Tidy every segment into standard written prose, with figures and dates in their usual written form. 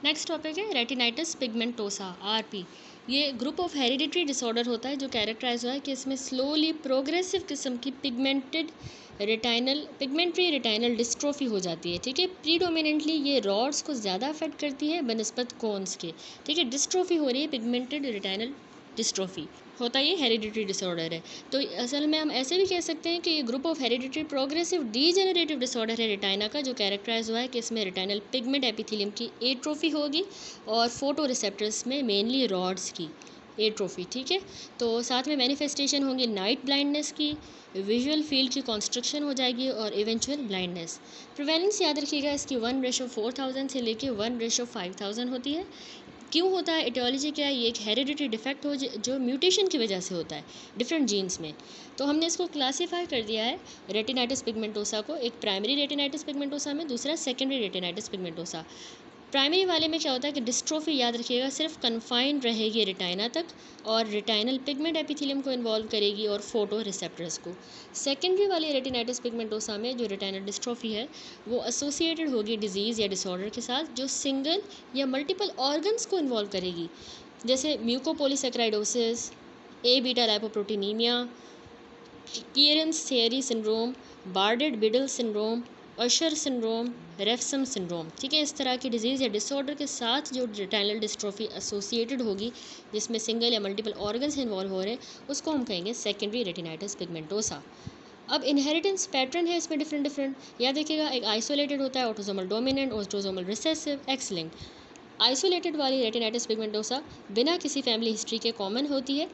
Next topic है retinitis pigmentosa RP. ये group of hereditary disorder होता है जो कैरेक्टराइज हुआ है कि इसमें स्लोली प्रोग्रेसिव किस्म की पिगमेंट्री रेटाइनल डिस्ट्रोफी हो जाती है। ठीक है, प्रीडोमिनेंटली ये रॉड्स को ज़्यादा अफेक्ट करती है बनस्पत कोन्स के। ठीक है, डिस्ट्रोफी हो रही है, पिगमेंटेड रेटाइनल डिस्ट्रोफी होता है, ये हेरिडिटरी डिसऑर्डर है। तो असल में हम ऐसे भी कह सकते हैं कि ये group of hereditary progressive degenerative disorder है रेटाइना का, जो कैरेक्टराइज हुआ है कि इसमें रेटाइनल पिगमेंट एपिथेलियम की एट्रोफी होगी और फोटो रिसेप्टर्स में मेनली रॉड्स की एट्रोफी। ठीक है, तो साथ में मैनिफेस्टेशन होंगी नाइट ब्लाइंडनेस की, विजुअल फील्ड की कॉन्स्ट्रक्शन हो जाएगी और इवेंचुअल ब्लाइंडनेस। प्रिवेलेंस याद रखिएगा इसकी 1:4000 से लेके 1:5000 होती है। क्यों होता है, इटियोलॉजी क्या है, ये एक हेरिडिटरी डिफेक्ट हो जो म्यूटेशन की वजह से होता है डिफरेंट जीन्स में। तो हमने इसको क्लासीफाई कर दिया है रेटिनाइटिस पिगमेंटोसा को, एक प्राइमरी रेटिनाइटिस पिगमेंटोसा में, दूसरा सेकेंडरी रेटिनाइटिस पिगमेंटोसा। प्राइमरी वाले में क्या होता है कि डिस्ट्रोफी याद रखिएगा सिर्फ कन्फाइंड रहेगी रेटाइना तक और रेटाइनल पिगमेंट एपिथेलियम को इन्वॉल्व करेगी और फोटो रिसेप्टर्स को। सेकेंडरी वाली रेटिनाइटिस पिगमेंटोसा में जो रेटाइनल डिस्ट्रोफी है वो एसोसिएटेड होगी डिजीज़ या डिसऑर्डर के साथ जो सिंगल या मल्टीपल ऑर्गन्स को इन्वॉल्व करेगी, जैसे म्यूकोपोलीसेक्राइडोसिस, ए बीटा लाइपोप्रोटीनीमिया, कीरन्स थियरी सिंड्रोम, बार्डेड बिडल सिंड्रोम, अशर सिंड्रोम, रेफसम सिंड्रोम। ठीक है, इस तरह की डिजीज़ या डिसऑर्डर के साथ जो रेटाइनल डिस्ट्रोफी एसोसिएटेड होगी जिसमें सिंगल या मल्टीपल ऑर्गन्स इन्वॉल्व हो रहे हैं उसको हम कहेंगे सेकेंडरी रेटिनाइटिस पिगमेंटोसा। अब इनहेरिटेंस पैटर्न है इसमें डिफरेंट याद देखिएगा, एक आइसोलेटेड होता है autosomal dominant, autosomal recessive, x linked. Isolated वाली रेटिनाइटिस पिगमेंटोसा बिना किसी फैमिली हिस्ट्री के कॉमन होती है।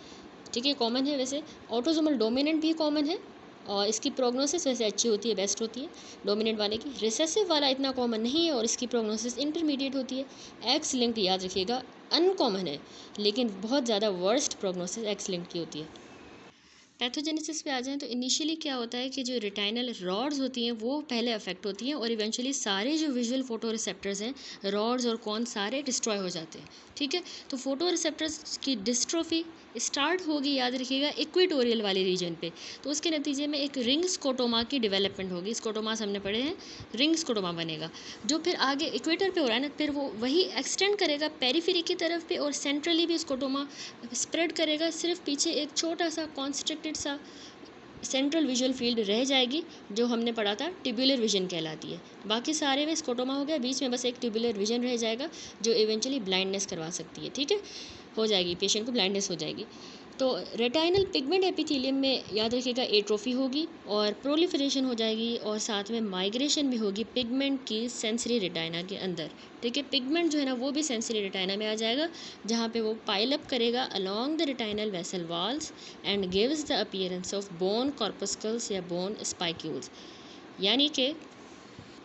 ठीक है, कॉमन है वैसे, ऑटोसोमल डोमिनेंट भी कॉमन है और इसकी प्रोग्नोसिस वैसे अच्छी होती है, बेस्ट होती है डोमिनेंट वाले की। रिसेसिव वाला इतना कॉमन नहीं है और इसकी प्रोग्नोसिस इंटरमीडिएट होती है। एक्स लिंक्ड याद रखिएगा अनकॉमन है लेकिन बहुत ज़्यादा वर्स्ट प्रोग्नोसिस एक्स लिंक्ड की होती है। पैथोजेनेसिस पे आ जाएं तो इनिशियली क्या होता है कि जो रेटाइनल रॉड्स होती हैं वो पहले अफेक्ट होती हैं और इवेंचुअली सारे जो विजुअल फोटो रिसेप्टर्स हैं, रॉड्स और कॉन, सारे डिस्ट्रॉय हो जाते हैं। ठीक है, तो फोटो रिसेप्टर्स की डिस्ट्रोफी स्टार्ट होगी याद रखिएगा इक्वेटोरियल वाले रीजन पे। तो उसके नतीजे में एक रिंग स्कोटोमा की डेवलपमेंट होगी। स्कोटोमास हमने पढ़े हैं, रिंग स्कोटोमा बनेगा जो फिर आगे इक्वेटर पे हो रहा है ना, फिर वो वही एक्सटेंड करेगा पेरीफेरी की तरफ पे और सेंट्रली भी स्कोटोमा स्प्रेड करेगा। सिर्फ पीछे एक छोटा सा कॉन्स्ट्रिक्टेड सा सेंट्रल विजुअल फील्ड रह जाएगी जो हमने पढ़ा था ट्यूबुलर विजन कहलाती है। बाकी सारे में स्कोटोमा हो गया, बीच में बस एक ट्यूबुलर विजन रह जाएगा जो इवेंचुअली ब्लाइंडनेस करवा सकती है। ठीक है, हो जाएगी, पेशेंट को ब्लाइंडनेस हो जाएगी। तो रेटाइनल पिगमेंट एपिथेलियम में याद रखिएगा एट्रोफी होगी और प्रोलिफरेशन हो जाएगी और साथ में माइग्रेशन भी होगी पिगमेंट की सेंसरी रेटाइना के अंदर। ठीक है, पिगमेंट जो है ना वो भी सेंसरी रेटाइना में आ जाएगा जहाँ पे वो पाइल अप करेगा along the retinal vessel walls and gives the appearance of bone corpuscles या बोन स्पाइक्यूल्स। यानी कि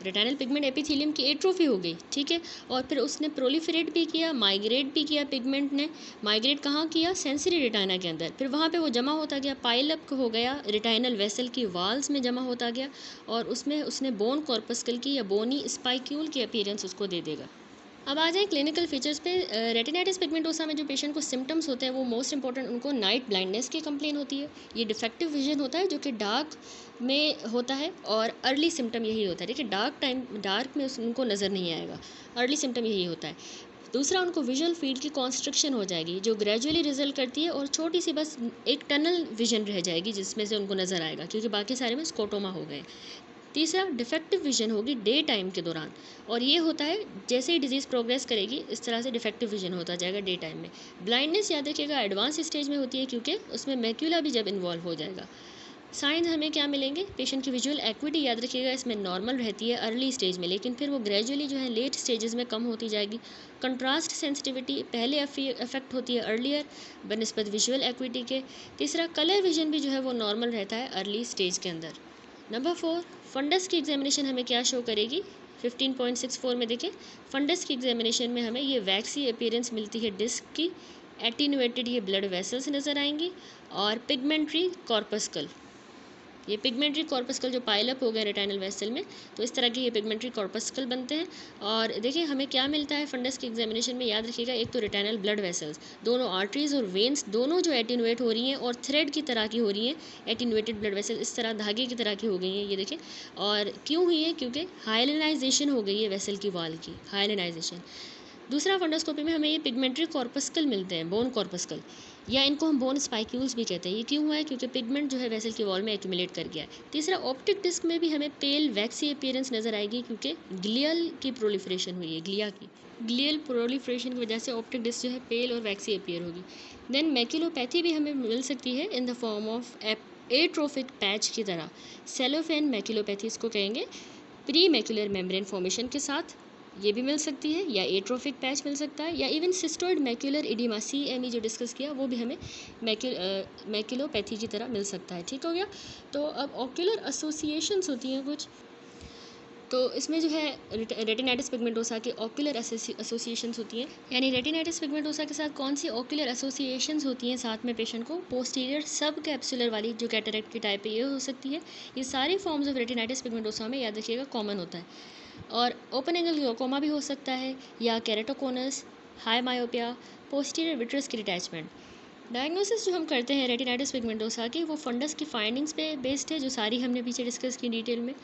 रेटाइनल पिगमेंट एपिथेलियम की एट्रोफी हो गई। ठीक है, और फिर उसने प्रोलिफरेट भी किया, माइग्रेट भी किया, पिगमेंट ने माइग्रेट कहाँ किया, सेंसरी रेटाइना के अंदर। फिर वहाँ पे वो जमा होता गया, पाइल अप हो गया, रेटाइनल वेसल की वाल्स में जमा होता गया और उसमें उसने बोन कॉर्पस्कल की या बोनी स्पाइक्यूल की अपीयरेंस उसको दे देगा। अब आ जाए क्लिनिकल फीचर्स पे। रेटिनाइटिस पिगमेंटोसा में जो पेशेंट को सिम्टम्स होते हैं वो मोस्ट इंपॉर्टेंट उनको नाइट ब्लाइंडनेस की कंप्लेन होती है। ये डिफेक्टिव विजन होता है जो कि डार्क में होता है और अर्ली सिम्टम यही होता है। देखिए डार्क में उनको नज़र नहीं आएगा, अर्ली सिम्टम यही होता है। दूसरा, उनको विजुअल फील्ड की कॉन्स्ट्रक्शन हो जाएगी जो ग्रेजुअली रिजल्ट करती है और छोटी सी बस एक टनल विजन रह जाएगी जिसमें से उनको नज़र आएगा क्योंकि बाकी सारे में स्कोटोमा हो गए। तीसरा, डिफेक्टिव विजन होगी डे टाइम के दौरान और ये होता है जैसे ही डिजीज़ प्रोग्रेस करेगी इस तरह से डिफेक्टिव विजन होता जाएगा डे टाइम में। ब्लाइंडनेस याद रखिएगा एडवांस स्टेज में होती है क्योंकि उसमें मैक्यूला भी जब इन्वॉल्व हो जाएगा। साइंस हमें क्या मिलेंगे, पेशेंट की विजुअल एक्विटी याद रखिएगा इसमें नॉर्मल रहती है अर्ली स्टेज में लेकिन फिर वो ग्रेजुअली जो है लेट स्टेजेस में कम होती जाएगी। कंट्रास्ट सेंसिटिविटी पहले अफेक्ट होती है अर्लियर बनस्पत विजुअल एक्विटी के। तीसरा, कलर विजन भी जो है वो नॉर्मल रहता है अर्ली स्टेज के अंदर। नंबर 4, फंडस की एग्जामिनेशन हमें क्या शो करेगी, 15.64 में देखें। फंडस की एग्जामिनेशन में हमें ये वैक्सी अपीयरेंस मिलती है डिस्क की, एटीनुएटेड ये ब्लड वेसल्स नज़र आएंगी और पिगमेंट्री कॉर्पस्कल, ये पिगमेंट्री कॉर्पस्कल जो पाइल अप हो गए रेटाइनल वेसल में, तो इस तरह के ये पिगमेंट्री कॉर्पस्कल बनते हैं। और देखिए हमें क्या मिलता है फंडस की एग्जामिनेशन में, याद रखिएगा एक तो रेटाइनल ब्लड वेसल्स, दोनों आर्टरीज और वेन्स दोनों जो एटीनुएट हो रही हैं और थ्रेड की तरह की हो रही हैं, एटीनुएटेड ब्लड वेसल इस तरह धागे की तरह की हो गई हैं ये देखिए। और क्यों हुई है, क्योंकि हाइलेनाइजेशन हो गई है वेसल की वाल की, हाइलेनाइजेशन। दूसरा फंडोस्कोपी में हमें ये पिगमेंटरी कॉर्पस्कल मिलते हैं, बोन कॉर्पस्कल, या इनको हम बोन स्पाइक्यूल्स भी कहते हैं। ये क्यों हुआ है? क्योंकि पिगमेंट जो है वेसल की वॉल में एक्यूमुलेट कर गया है। तीसरा, ऑप्टिक डिस्क में भी हमें पेल वैक्सी अपीयरेंस नजर आएगी क्योंकि ग्लियल की प्रोलिफरेशन हुई है, ग्लिया की ग्लियल प्रोलिफरेशन की वजह से ऑप्टिक डिस्क जो है पेल और वैक्सी अपीयर होगी। देन मैक्यूलोपैथी भी हमें मिल सकती है इन the form of atrophic patch की तरह। सेलोफेन मैक्यूलोपैथी इसको कहेंगे, प्री मैक्यूलर मेम्ब्रेन फॉर्मेशन के साथ ये भी मिल सकती है, या एट्रोफिक पैच मिल सकता है, या इवन सिस्टोइड मैक्यूलर इडिमा CME जो डिस्कस किया वो भी हमें मैक्यूलोपैथी की तरह मिल सकता है। ठीक हो गया। तो अब ऑक्यूलर एसोसिएशंस होती हैं कुछ, तो इसमें जो है रेटिनाइटिस पिगमेंटोसा के ऑक्यूलर एसोसिएशंस होती हैं, यानी रेटिनाइटिस पिगमेंटोसा के साथ कौन सी ऑक्यूलर एसोसिएशंस होती हैं साथ में पेशेंट को? पोस्टीरियर सब कैप्सुलर वाली जो कैटरेक्ट की टाइप है ये हो सकती है। ये सारी फॉर्म्स ऑफ रेटिनाइटिस पिगमेंटोसा में याद रखिएगा कॉमन होता है। और ओपन एंगल ग्लोकोमा भी हो सकता है, या केरेटोकोनस, हाई मायोपिया, पोस्टीरियर विट्रस की डिटैचमेंट। डायग्नोसिस जो हम करते हैं रेटिनाइटिस पिगमेंटोसा की वो फंडस की फाइंडिंग्स पे बेस्ड है, जो सारी हमने पीछे डिस्कस की डिटेल में।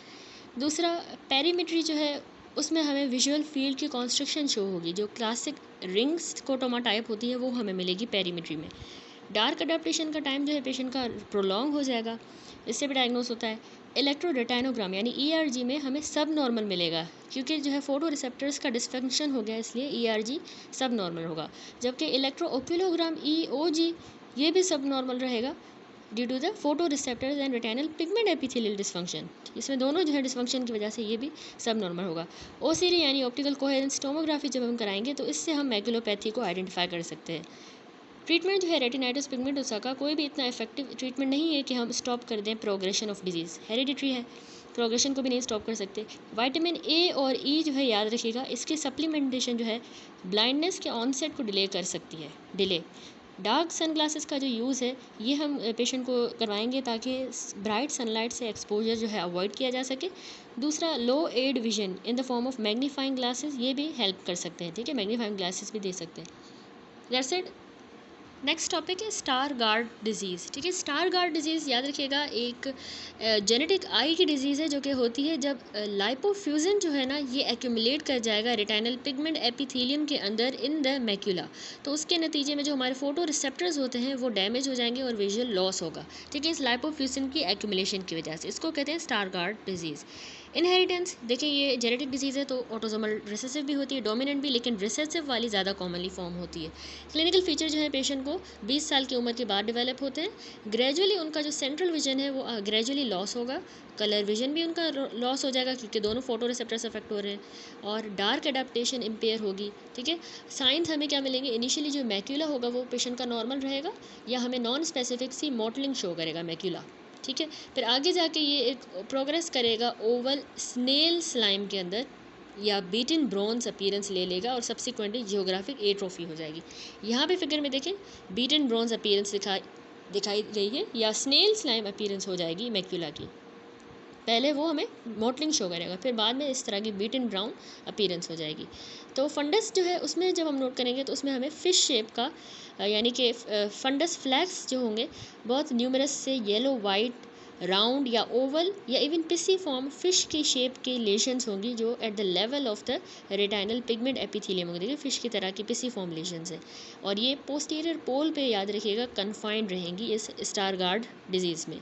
दूसरा, पेरीमेट्री जो है उसमें हमें विजुअल फील्ड की कॉन्स्ट्रक्शन शो होगी, जो क्लासिक रिंग्स कोटोमा टाइप होती है वो हमें मिलेगी पेरीमेट्री में। डार्क अडेप्टेशन का टाइम जो है पेशेंट का प्रोलॉन्ग हो जाएगा, इससे भी डायग्नोस होता है। इलेक्ट्रोरेटाइनोग्राम यानी ERG में हमें सब नॉर्मल मिलेगा, क्योंकि जो है फोटो रिसेप्टर्स का डिसफंक्शन हो गया, इसलिए ERG सब नॉर्मल होगा। जबकि इलेक्ट्रो ओक्यूलोग्राम EOG ये भी सब नॉर्मल रहेगा due to the photoreceptors and retinal pigment epithelial dysfunction. इसमें दोनों जो है डिसफंक्शन की वजह से ये भी सब नॉर्मल होगा। OCT यानी ऑप्टिकल कोहेरेंस टोमोग्राफी जब हम कराएंगे तो इससे हम मैक्यूलोपैथी को आइडेंटिफाई कर सकते हैं। ट्रीटमेंट जो है रेटिनाइटिस पिगमेंटोसा का कोई भी इतना इफेक्टिव ट्रीटमेंट नहीं है कि हम स्टॉप कर दें प्रोग्रेशन ऑफ डिजीज़। हेरिडिटरी है, प्रोग्रेशन को भी नहीं स्टॉप कर सकते। विटामिन A और E जो है याद रखिएगा, इसकी सप्लीमेंटेशन जो है ब्लाइंडनेस के ऑनसेट को डिले कर सकती है। डिले डार्क सन ग्लासेस का जो यूज़ है ये हम पेशेंट को करवाएंगे ताकि ब्राइट सनलाइट से एक्सपोजर जो है अवॉइड किया जा सके। दूसरा, low aid vision in the form of magnifying glasses, ये भी हेल्प कर सकते हैं। ठीक है, मैग्नीफाइंग ग्लासेस भी दे सकते हैं। That's it. नेक्स्ट टॉपिक है स्टार गार्ड डिजीज़। ठीक है, स्टार गार्ड डिजीज़ याद रखिएगा एक जेनेटिक आई की डिजीज़ है जो कि होती है जब लाइपोफ्यूजन जो है ना ये एक्यूमुलेट कर जाएगा रेटिनल पिगमेंट एपिथेलियम के अंदर इन द मैक्यूला। तो उसके नतीजे में जो हमारे फोटो रिसेप्टर्स होते हैं वो डैमेज हो जाएंगे और विजुअल लॉस होगा। ठीक है, इस लाइपोफ्यूजन की एक्यूमुलेशन की वजह से इसको कहते हैं स्टार गार्ड डिजीज़। इनहेरिटेंस, देखिए ये जेनेटिक डिजीज़ है तो ऑटोसोमल रिसेसिव भी होती है, डोमिनेंट भी, लेकिन रिसेसिव वाली ज़्यादा कॉमनली फॉर्म होती है। क्लिनिकल फीचर जो है पेशेंट को 20 साल की उम्र के बाद डेवलप होते हैं। ग्रेजुअली उनका जो सेंट्रल विजन है वो ग्रेजुअली लॉस होगा, कलर विजन भी उनका लॉस हो जाएगा क्योंकि दोनों फोटो रिसेप्टर्स अफेक्ट हो रहे हैं, और डार्क एडाप्टेशन इम्पेयर होगी। ठीक है, साइंस हमें क्या मिलेंगे? इनिशियली जो मैक्यूला होगा वो पेशेंट का नॉर्मल रहेगा, या हमें नॉन स्पेसिफिक सी मॉटलिंग शो करेगा मैक्यूला। ठीक है, फिर आगे जाके ये एक प्रोग्रेस करेगा ओवल स्नेल स्लाइम के अंदर, या बीटन ब्रॉन्ज अपीयरेंस ले लेगा और सब्सिक्वेंटली जियोग्राफिक एट्रोफी हो जाएगी। यहाँ पे फिगर में देखें बीटन ब्रॉन्ज अपीयरेंस दिखाई गई है, या स्नेल स्लाइम अपीयरेंस हो जाएगी मैक्यूला की। पहले वो हमें मॉटलिंग शो करेगा, फिर बाद में इस तरह की बीटन ब्राउन अपीयरेंस हो जाएगी। तो फंडस जो है उसमें जब हम नोट करेंगे तो उसमें हमें फ़िश शेप का यानी कि फंडस फ्लैक्स जो होंगे बहुत न्यूमरस से येलो वाइट राउंड या ओवल या इवन पिसी फॉर्म फिश की शेप की लेशंस होंगी जो at the level of the retinal pigment epithelium होंगे। देखिए फिश की तरह की पिसी फॉर्म लेशंस है, और ये पोस्टीरियर पोल पे याद रखिएगा कन्फाइंड रहेंगी इस स्टार गार्ड डिजीज़ में।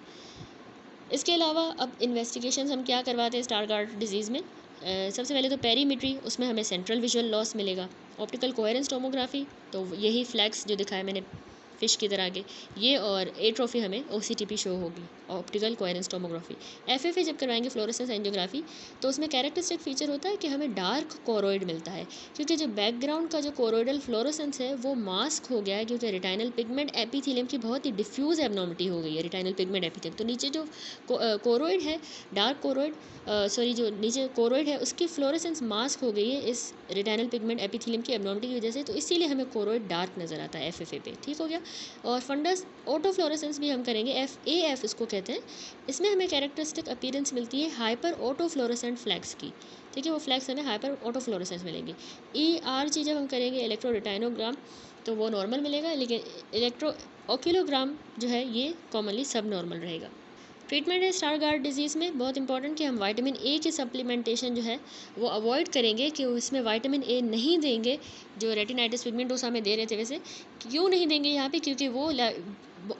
इसके अलावा अब इन्वेस्टिगेशन हम क्या करवाते हैं स्टार गार्ड डिजीज़ में? सबसे पहले तो पेरीमेट्री, उसमें हमें सेंट्रल विजुअल लॉस मिलेगा। ऑप्टिकल कोहेरेंस टोमोग्राफी, तो यही फ्लैग्स जो दिखाया मैंने फ़िश की तरह के ये, और एट्रोफी हमें OCTP शो होगी, ऑप्टिकल कोहेरेंस टोमोग्राफी। FFA जब करवाएंगे फ्लोरेसेंस एंजियोग्राफी, तो उसमें कैरेक्टरिस्टिक फीचर होता है कि हमें डार्क कोरोइड मिलता है, क्योंकि जो बैकग्राउंड का जो कोरोइडल फ्लोरेसेंस है वो मास्क हो गया है, क्योंकि रेटिनल पिगमेंट एपिथेलियम की बहुत ही डिफ्यूज़ एबनॉर्मलिटी हो गई है रेटिनल पिगमेंट एपिथेलियम। तो नीचे जो कोरोइड है, डार्क कोरोइड, सॉरी जो नीचे कोरोइड है उसकी फ्लोरेसेंस मास्क हो गई है इस रेटिनल पिगमेंट एपिथेलियम की एबनॉर्मलिटी की वजह से, तो इसीलिए हमें कोरोइड डार्क नज़र आता है FFA पे। ठीक हो गया। और फंडस ऑटोफ्लोरेसेंस भी हम करेंगे, FAF इसको कहते हैं। इसमें हमें कैरेक्टरिस्टिक अपीयरेंस मिलती है हाइपर ऑटोफ्लोरेसेंट फ्लैग्स की। ठीक है, वो फ्लैग्स हमें हाइपर ऑटोफ्लोरेसेंस मिलेंगे। ERG जब हम करेंगे इलेक्ट्रोरेटाइनोग्राम तो वो नॉर्मल मिलेगा, लेकिन इलेक्ट्रो ओक्यूलोग्राम जो है ये कॉमनली सब नॉर्मल रहेगा। ट्रीटमेंट है स्टारगार्ड डिजीज़ में बहुत इंपॉर्टेंट कि हम विटामिन ए की सप्लीमेंटेशन जो है वो अवॉइड करेंगे कि इसमें विटामिन ए नहीं देंगे, जो रेटिनाइटिस पिगमेंटोसा में दे रहे थे वैसे क्यों नहीं देंगे यहाँ पे, क्योंकि वो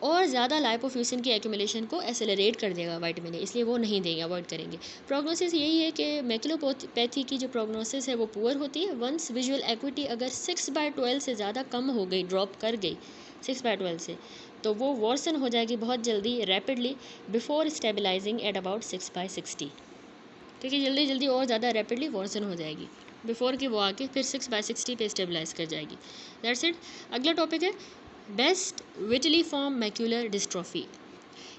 और ज़्यादा लाइपोफ्यूसिन की एक्यूमुलेशन को एसेलरेट कर देगा विटामिन ए, इसलिए वो नहीं देंगे, अवॉइड करेंगे। प्रोग्नोसिस यही है कि मैक्युलोपैथी की जो प्रोग्नोसिस है वो पुअर होती है वंस विजुअल एक्विटी अगर 6/12 से ज़्यादा कम हो गई, ड्रॉप कर गई 6/12 से, तो वो वर्सन हो जाएगी बहुत जल्दी, rapidly, before stabilising at about 6/60। ठीक है, जल्दी जल्दी और ज़्यादा रैपिडली वर्सन हो जाएगी बिफोर कि वो आके फिर 6/60 पे स्टेबलाइज कर जाएगी। That's it. अगला टॉपिक है बेस्ट विटिलिफॉर्म मैक्यूलर डिस्ट्रॉफी।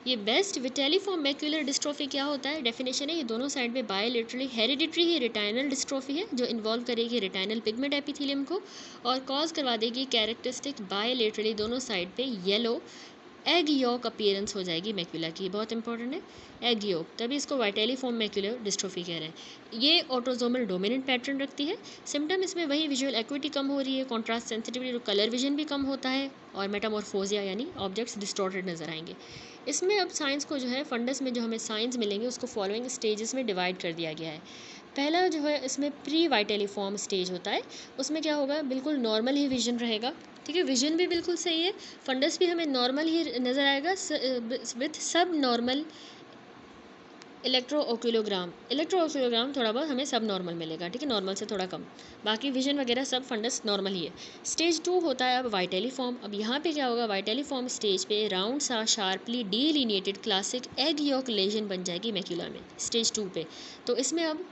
ये बेस्ट विटेलिफॉर्म मैक्यूलर डिस्ट्रॉफी क्या होता है, डेफिनेशन है, ये दोनों साइड पे बायोलेटरली हेरिडिटरी ही रेटाइनल डिस्ट्रॉफी है जो इन्वॉल्व करेगी रेटाइनल पिगमेंट एपिथेलियम को और कॉज करवा देगी कैरेक्टरिस्टिक बायोलेटरली दोनों साइड पे येलो एग यॉक अपीयरेंस हो जाएगी मैक्यूला की। बहुत इंपॉर्टेंट है एग यॉक, तभी इसको विटेलिफॉर्म मैक्यूलर डिस्ट्रॉफी कह रहे हैं। ये ऑटोसोमल डोमिनेंट पैटर्न रखती है। सिम्टम इसमें वही विजुअल एक्विटी कम हो रही है, कॉन्ट्रास्ट सेंसिटिविटी, कलर विजन भी कम होता है और मेटामॉर्फोजिया यानी ऑब्जेक्ट्स डिस्टॉर्टेड नजर आएंगे। इसमें अब साइंस को जो है फंडस में जो हमें साइंस मिलेंगे उसको फॉलोइंग स्टेजेस में डिवाइड कर दिया गया है। पहला जो है इसमें प्री वाइटेलिफॉर्म स्टेज होता है, उसमें क्या होगा, बिल्कुल नॉर्मल ही विजन रहेगा। ठीक है, विजन भी बिल्कुल सही है, फंडस भी हमें नॉर्मल ही नज़र आएगा विथ सब नॉर्मल इलेक्ट्रोओक्यूलोग्राम थोड़ा बहुत हमें सब नॉर्मल मिलेगा। ठीक है, नॉर्मल से थोड़ा कम, बाकी विजन वगैरह सब फंडस नॉर्मल ही है। स्टेज 2 होता है अब वाइटेलिफॉर्म। अब यहाँ पे क्या होगा, वाइटेलिफॉर्म स्टेज पे राउंड सा sharply delineated classic egg yolk lesion बन जाएगी मैक्यूला में स्टेज 2 पे। तो इसमें अब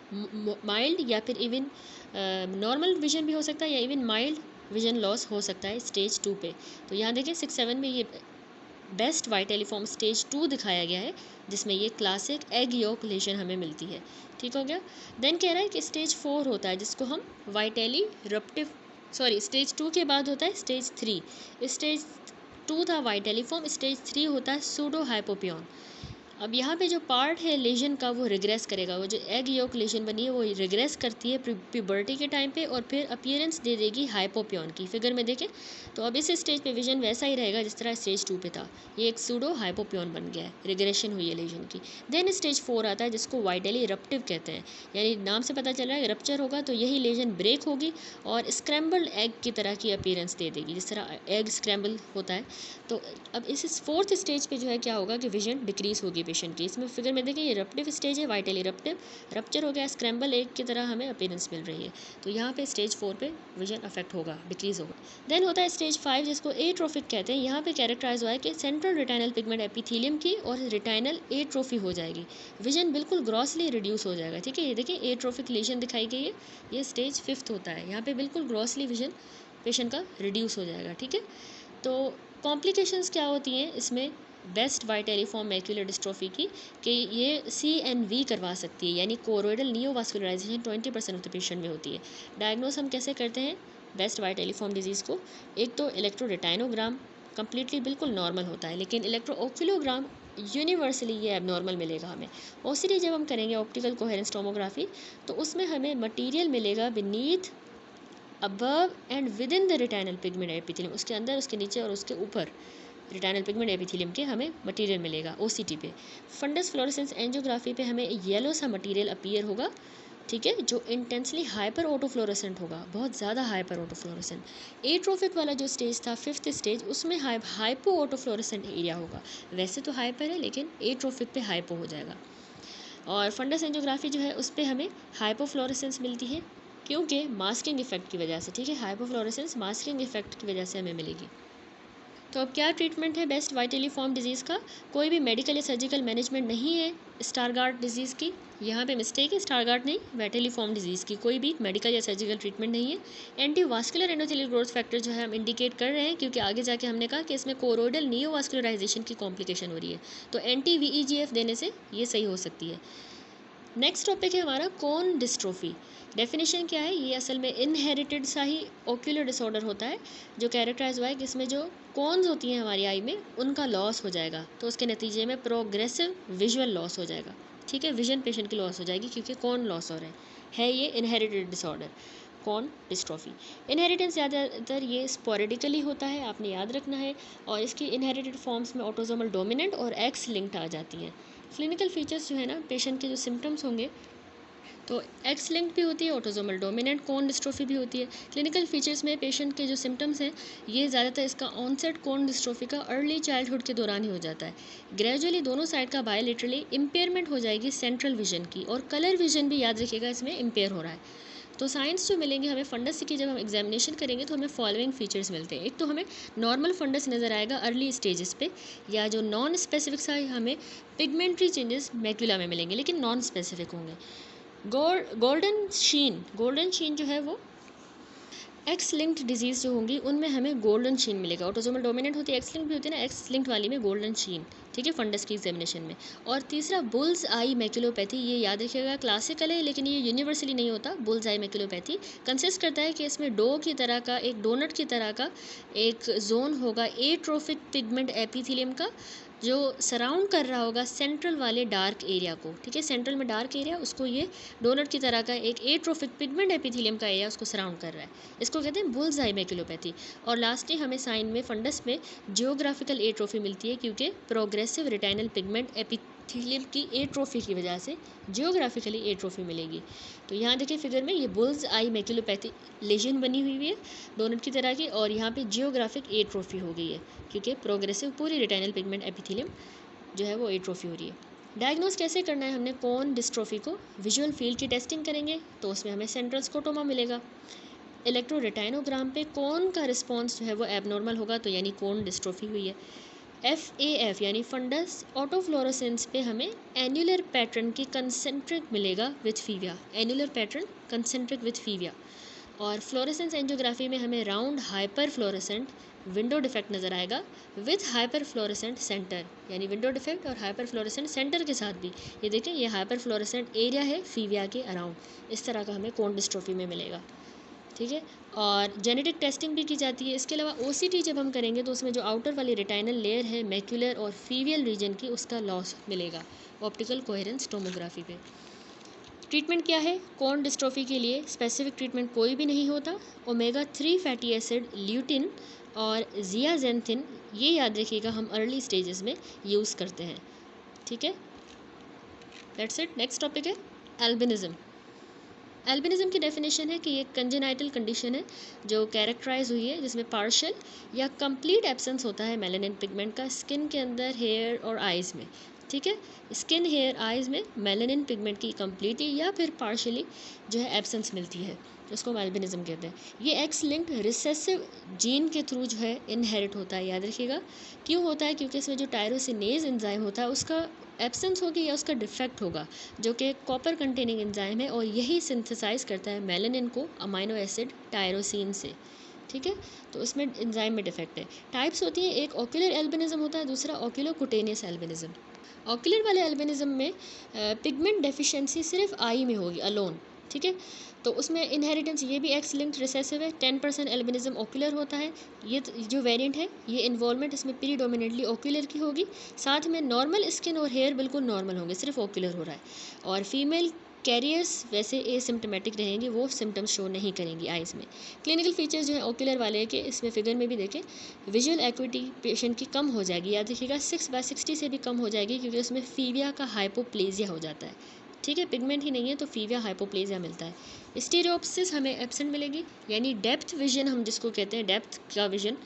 माइल्ड या फिर इवन नॉर्मल विजन भी हो सकता है या इवन माइल्ड विजन लॉस हो सकता है स्टेज 2 पे। तो यहाँ देखिए 6-7 में ये बेस्ट वाइटेलिफॉर्म स्टेज 2 दिखाया गया है जिसमें ये क्लासिक एग यॉक लेशन हमें मिलती है। ठीक हो गया। देन कह रहा है कि स्टेज 4 होता है जिसको हम स्टेज 2 के बाद होता है स्टेज 3। स्टेज 2 था वाइटेलिफॉर्म, स्टेज 3 होता है सूडो हाइपोपियन। अब यहाँ पे जो पार्ट है लेजन का वो रिग्रेस करेगा, वो जो एग यॉक लेजन बनी है वो रिग्रेस करती है प्यूबर्टी के टाइम पे और फिर अपीयरेंस दे देगी हाइपोपियन की। फिगर में देखें तो अब इस स्टेज पे विजन वैसा ही रहेगा जिस तरह स्टेज 2 पे था, ये एक सूडो हाइपोपियन बन गया है, रिग्रेशन हुई है लेजन की। देन स्टेज 4 आता है जिसको वाइटली रप्टिव कहते हैं, यानी नाम से पता चल रहा है रप्चर होगा तो यही लेजन ब्रेक होगी और स्क्रैम्बल्ड एग की तरह की अपीयरेंस दे देगी जिस तरह एग स्क्रैम्बल होता है। तो अब इस 4th स्टेज पे जो है क्या होगा कि विजन डिक्रीज होगी पेशेंट की। इसमें फिगर में देखिए ये रप्टिव स्टेज है, वाइटली रप्टिव, रप्चर हो गया, स्क्रैम्बल एग की तरह हमें अपीयरेंस मिल रही है। तो यहाँ पे स्टेज 4 पे विजन अफेक्ट होगा, डिक्रीज होगा। देन होता है स्टेज 5 जिसको एट्रोफिक कहते हैं। यहाँ पे कैरेक्टराइज हुआ है कि सेंट्रल रेटाइनल पिगमेंट एपिथेलियम की और रेटाइनल एट्रोफी हो जाएगी, विजन बिल्कुल ग्रॉसली रिड्यूस हो जाएगा। ठीक है, ये देखिए एट्रोफिक लेशन दिखाई गई है, ये स्टेज 5 होता है। यहाँ पे बिल्कुल ग्रॉसली विजन पेशेंट का रिड्यूस हो जाएगा। ठीक है, तो कॉम्प्लिकेशंस क्या होती हैं इसमें बेस्ट वाइटेलिफॉर्म मैक्यूलर डिस्ट्रॉफी की कि ये CNV करवा सकती है, यानी कोरोइडल नियोवास्कुलराइजेशन 20% ऑफ द पेशेंट में होती है। डायग्नोस हम कैसे करते हैं बेस्ट वाइटेलिफॉर्म डिजीज़ को, एक तो इलेक्ट्रोरेटाइनोग्राम कम्प्लीटली बिल्कुल नॉर्मल होता है, लेकिन इलेक्ट्रोओक्यूलोग्राम यूनिवर्सली ये एबनॉर्मल मिलेगा हमें। OCT जब हम करेंगे ऑप्टिकल कोहेरेंस टोमोग्राफी तो उसमें हमें मटीरियल मिलेगा beneath, above and with in the retinal pigment epithelium, उसके अंदर, उसके नीचे और उसके ऊपर रेटाइनल पिगमेंट एपिथेलियम के हमें मटेरियल मिलेगा OCT पे। फंडस फ्लोरेसेंस एंजियोग्राफी पे हमें येलो सा मटेरियल अपीयर होगा, ठीक है, जो इंटेंसली हाइपर ऑटोफ्लोरेसेंट होगा, बहुत ज़्यादा हाइपर ऑटोफ्लोरेसेंट। एट्रोफिक वाला जो स्टेज था 5th स्टेज, उसमें हाइपो ऑटोफ्लोरेसेंट एरिया होगा, वैसे तो हाइपर है लेकिन एट्रोफिक पे हाइपो हो जाएगा। और फंडस एंजियोग्राफी जो है उस पर हमें हाइपोफ्लोरेसेंस मिलती है क्योंकि मास्किंग इफेक्ट की वजह से। ठीक है, हाइपोफ्लोरेसेंस मास्किंग इफेक्ट की वजह से हमें मिलेगी। तो अब क्या ट्रीटमेंट है बेस्ट वाइटेलिफॉर्म डिजीज़ का, कोई भी मेडिकल या सर्जिकल मैनेजमेंट नहीं है स्टारगार्ड डिजीज़ की, यहाँ पे मिस्टेक है, स्टारगार्ड नहीं, वाइटेलिफॉर्म डिजीज़ की कोई भी मेडिकल या सर्जिकल ट्रीटमेंट नहीं है। एंटीवास्कुलर एंडोथेलियल ग्रोथ फैक्टर जो है हम इंडिकेट कर रहे हैं क्योंकि आगे जाके हमने कहा कि इसमें कोरोइडल नियोवास्कुलराइजेशन की कॉम्प्लिकेशन हो रही है, तो anti-VEGF देने से ये सही हो सकती है। नेक्स्ट टॉपिक है हमारा कोन डिस्ट्रोफी। डेफिनेशन क्या है, ये असल में इनहेरिटेड सा ही ओक्यूलर डिसऑर्डर होता है जो कैरेक्टराइज हुआ है कि इसमें जो कॉन्स होती हैं हमारी आई में उनका लॉस हो जाएगा, तो उसके नतीजे में प्रोग्रेसिव विजुअल लॉस हो जाएगा। ठीक है, विजन पेशेंट की लॉस हो जाएगी क्योंकि कॉन लॉस हो रहा है ये inherited disorder cone dystrophy. Inheritance ज़्यादातर ये स्पोरेडिकली होता है, आपने याद रखना है, और इसकी इनहेरिटेड फॉर्म्स में ऑटोसोमल डोमिनेंट और एक्स लिंक्ड आ जाती हैं। क्लिनिकल फीचर्स जो है ना, पेशेंट के जो सिम्टम्स होंगे, तो एक्स लिंक्ड भी होती है, ऑटोसोमल डोमिनेंट कॉर्न डिस्ट्रोफी भी होती है। क्लिनिकल फीचर्स में पेशेंट के जो सिम्टम्स हैं, ये ज़्यादातर इसका ऑनसेट कॉर्न डिस्ट्रोफी का अर्ली चाइल्डहुड के दौरान ही हो जाता है। ग्रेजुअली दोनों साइड का बायोलेटरली इम्पेयरमेंट हो जाएगी सेंट्रल विजन की, और कलर विजन भी याद रखिएगा इसमें इम्पेयर हो रहा है। तो साइंस जो मिलेंगे हमें फंडस की, जब हम एग्जामिनेशन करेंगे तो हमें फॉलोइंग फीचर्स मिलते हैं। एक तो हमें नॉर्मल फंडस नज़र आएगा अर्ली स्टेजेस पे, या जो नॉन स्पेसिफिक सा हमें पिगमेंट्री चेंजेस मैक्यूला में मिलेंगे, लेकिन नॉन स्पेसिफिक होंगे। गोल्डन शीन जो है वो एक्स लिंक्ड डिजीज़ जो होंगी उनमें हमें गोल्डन शीन मिलेगा। ऑटोसोमल डोमिनेंट होती है, एक्स लिंक्ड भी होती है ना, एक्स लिंक्ड वाली में गोल्डन शीन, ठीक है, फंडस की एग्जामिनेशन में। और तीसरा बुल्स आई मैक्यूलोपैथी, ये याद रखिएगा क्लासिकल है लेकिन ये यूनिवर्सली नहीं होता। बुल्स आई मैक्यूलोपैथी कंसिस्ट करता है कि इसमें डो की तरह का, एक डोनट की तरह का एक जोन होगा एट्रोफिक पिगमेंट एपिथेलियम का, जो सराउंड कर रहा होगा सेंट्रल वाले डार्क एरिया को, ठीक है, सेंट्रल में डार्क एरिया, उसको ये डोनट की तरह का एक एट्रोफिक पिगमेंट एपिथेलियम का एरिया उसको सराउंड कर रहा है। इसको कहते हैं बुल्स आई मैक्यूलोपैथी। और लास्टली हमें साइन में फंडस में जियोग्राफिकल एट्रोफी मिलती है, क्योंकि प्रोग्रेसिव रेटाइनल पिगमेंट एपिथेलियम की एट्रोफी की वजह से जियोग्राफिकली एट्रोफी मिलेगी। तो यहाँ देखिए फिगर में ये बुल्स आई मैक्यूलोपैथी लेजन बनी हुई है डोनट की तरह की, और यहाँ पे जियोग्राफिक एट्रोफी हो गई है, क्योंकि प्रोग्रेसिव पूरी रेटाइनल पिगमेंट एपिथेलियम जो है वो एट्रोफी हो रही है। डायग्नोस कैसे करना है हमने कॉर्न डिस्ट्रोफी को, विजुअल फील्ड की टेस्टिंग करेंगे तो उसमें हमें सेंट्रल स्कोटोमा मिलेगा। इलेक्ट्रोरेटाइनोग्राम पे कॉर्न का रिस्पॉन्स जो है वो एबनॉर्मल होगा, तो यानी कॉर्न डिस्ट्रोफी हुई है। FAF यानी फंडस ऑटोफ्लोरोसेंस पे हमें एन्युलर पैटर्न की कंसेंट्रिक मिलेगा with fovea, annular pattern concentric with fovea. और फ्लोरेसेंस एंजियोग्राफी में हमें round hyper fluorescent window defect नज़र आएगा विथ हाइपर फ्लोरेसेंट सेंटर, यानी विंडो डिफेक्ट और हाइपर फ्लोरेसेंट सेंटर के साथ भी। ये देखें, ये हाइपर फ्लोरेसेंट एरिया है फीविया के अराउंड, इस तरह का हमें कॉर्न डिस्ट्रोफी में मिलेगा, ठीक है। और जेनेटिक टेस्टिंग भी की जाती है। इसके अलावा OCT जब हम करेंगे तो उसमें जो आउटर वाली रेटाइनल लेयर है मैक्यूलर और फीवियल रीजन की, उसका लॉस मिलेगा ऑप्टिकल कोहेरेंस टोमोग्राफी पे। ट्रीटमेंट क्या है कॉर्न डिस्ट्रोफी के लिए? स्पेसिफिक ट्रीटमेंट कोई भी नहीं होता। ओमेगा 3 फैटी एसिड, ल्यूटिन और जियाजेंथिन, ये याद रखिएगा हम अर्ली स्टेजेस में यूज़ करते हैं, ठीक है। That's it. नेक्स्ट टॉपिक है एल्बिनिज्म। एल्बिनिज्म की डेफिनेशन है कि ये कंजेनाइटल कंडीशन है जो कैरेक्टराइज हुई है, जिसमें पार्शियल या कंप्लीट एब्सेंस होता है मेलानिन पिगमेंट का स्किन के अंदर, हेयर और आइज़ में, ठीक है। स्किन, हेयर, आइज़ में मेलानिन पिगमेंट की कंप्लीटली या फिर पार्शियली जो है एब्सेंस मिलती है, उसको हम एल्बिनिज्म कहते हैं। ये एक्स लिंक्ड रिसेसिव जीन के थ्रू जो है इनहेरिट होता है, याद रखिएगा। क्यों होता है? क्योंकि इसमें जो टायरोसिनेज एंजाइम होता है उसका एब्सेंस होगी या उसका डिफेक्ट होगा, जो कि कॉपर कंटेनिंग एंजाइम है, और यही सिंथेसाइज करता है मेलानिन को अमाइनो एसिड टायरोसिन से, ठीक है। तो इसमें एंजाइम में डिफेक्ट है। टाइप्स होती हैं, एक ओक्यूलर एल्बिनिज्म होता है, दूसरा ओक्यूलोकुटेनियस एल्बिनिज्म। ऑक्यूलर वाले एल्बिनिज्म में पिगमेंट डेफिशिएंसी सिर्फ आई में होगी अलोन, ठीक है। तो उसमें इनहेरिटेंस ये भी एक्स लिंक्ड रिसेसिव है। 10% एल्बिनिज्म ऑक्यूलर होता है। ये जो वेरिएंट है, ये इन्वॉल्वमेंट इसमें प्रीडोमिनेटली ऑक्यूलर की होगी। साथ में नॉर्मल स्किन और हेयर बिल्कुल नॉर्मल होंगे, सिर्फ ऑक्यूलर हो रहा है। और फीमेल कैरियर्स वैसे एसिम्टोमेटिक रहेंगे, वो सिम्टम्स शो नहीं करेंगी आइज़ में। क्लिनिकल फीचर्स जो है ऑक्यूलर वाले के, इसमें फिगर में भी देखें, विजुअल एक्विटी पेशेंट की कम हो जाएगी, याद रखिएगा 6/60 से भी कम हो जाएगी, क्योंकि उसमें फीविया का हाइपोप्लेजिया हो जाता है, ठीक है। पिगमेंट ही नहीं है तो फीविया हाइपोप्लेजिया मिलता है। स्टीरियोप्सिस हमें एब्सेंट मिलेगी, यानी डेप्थ विजन हम जिसको कहते हैं, डेप्थ का विजन,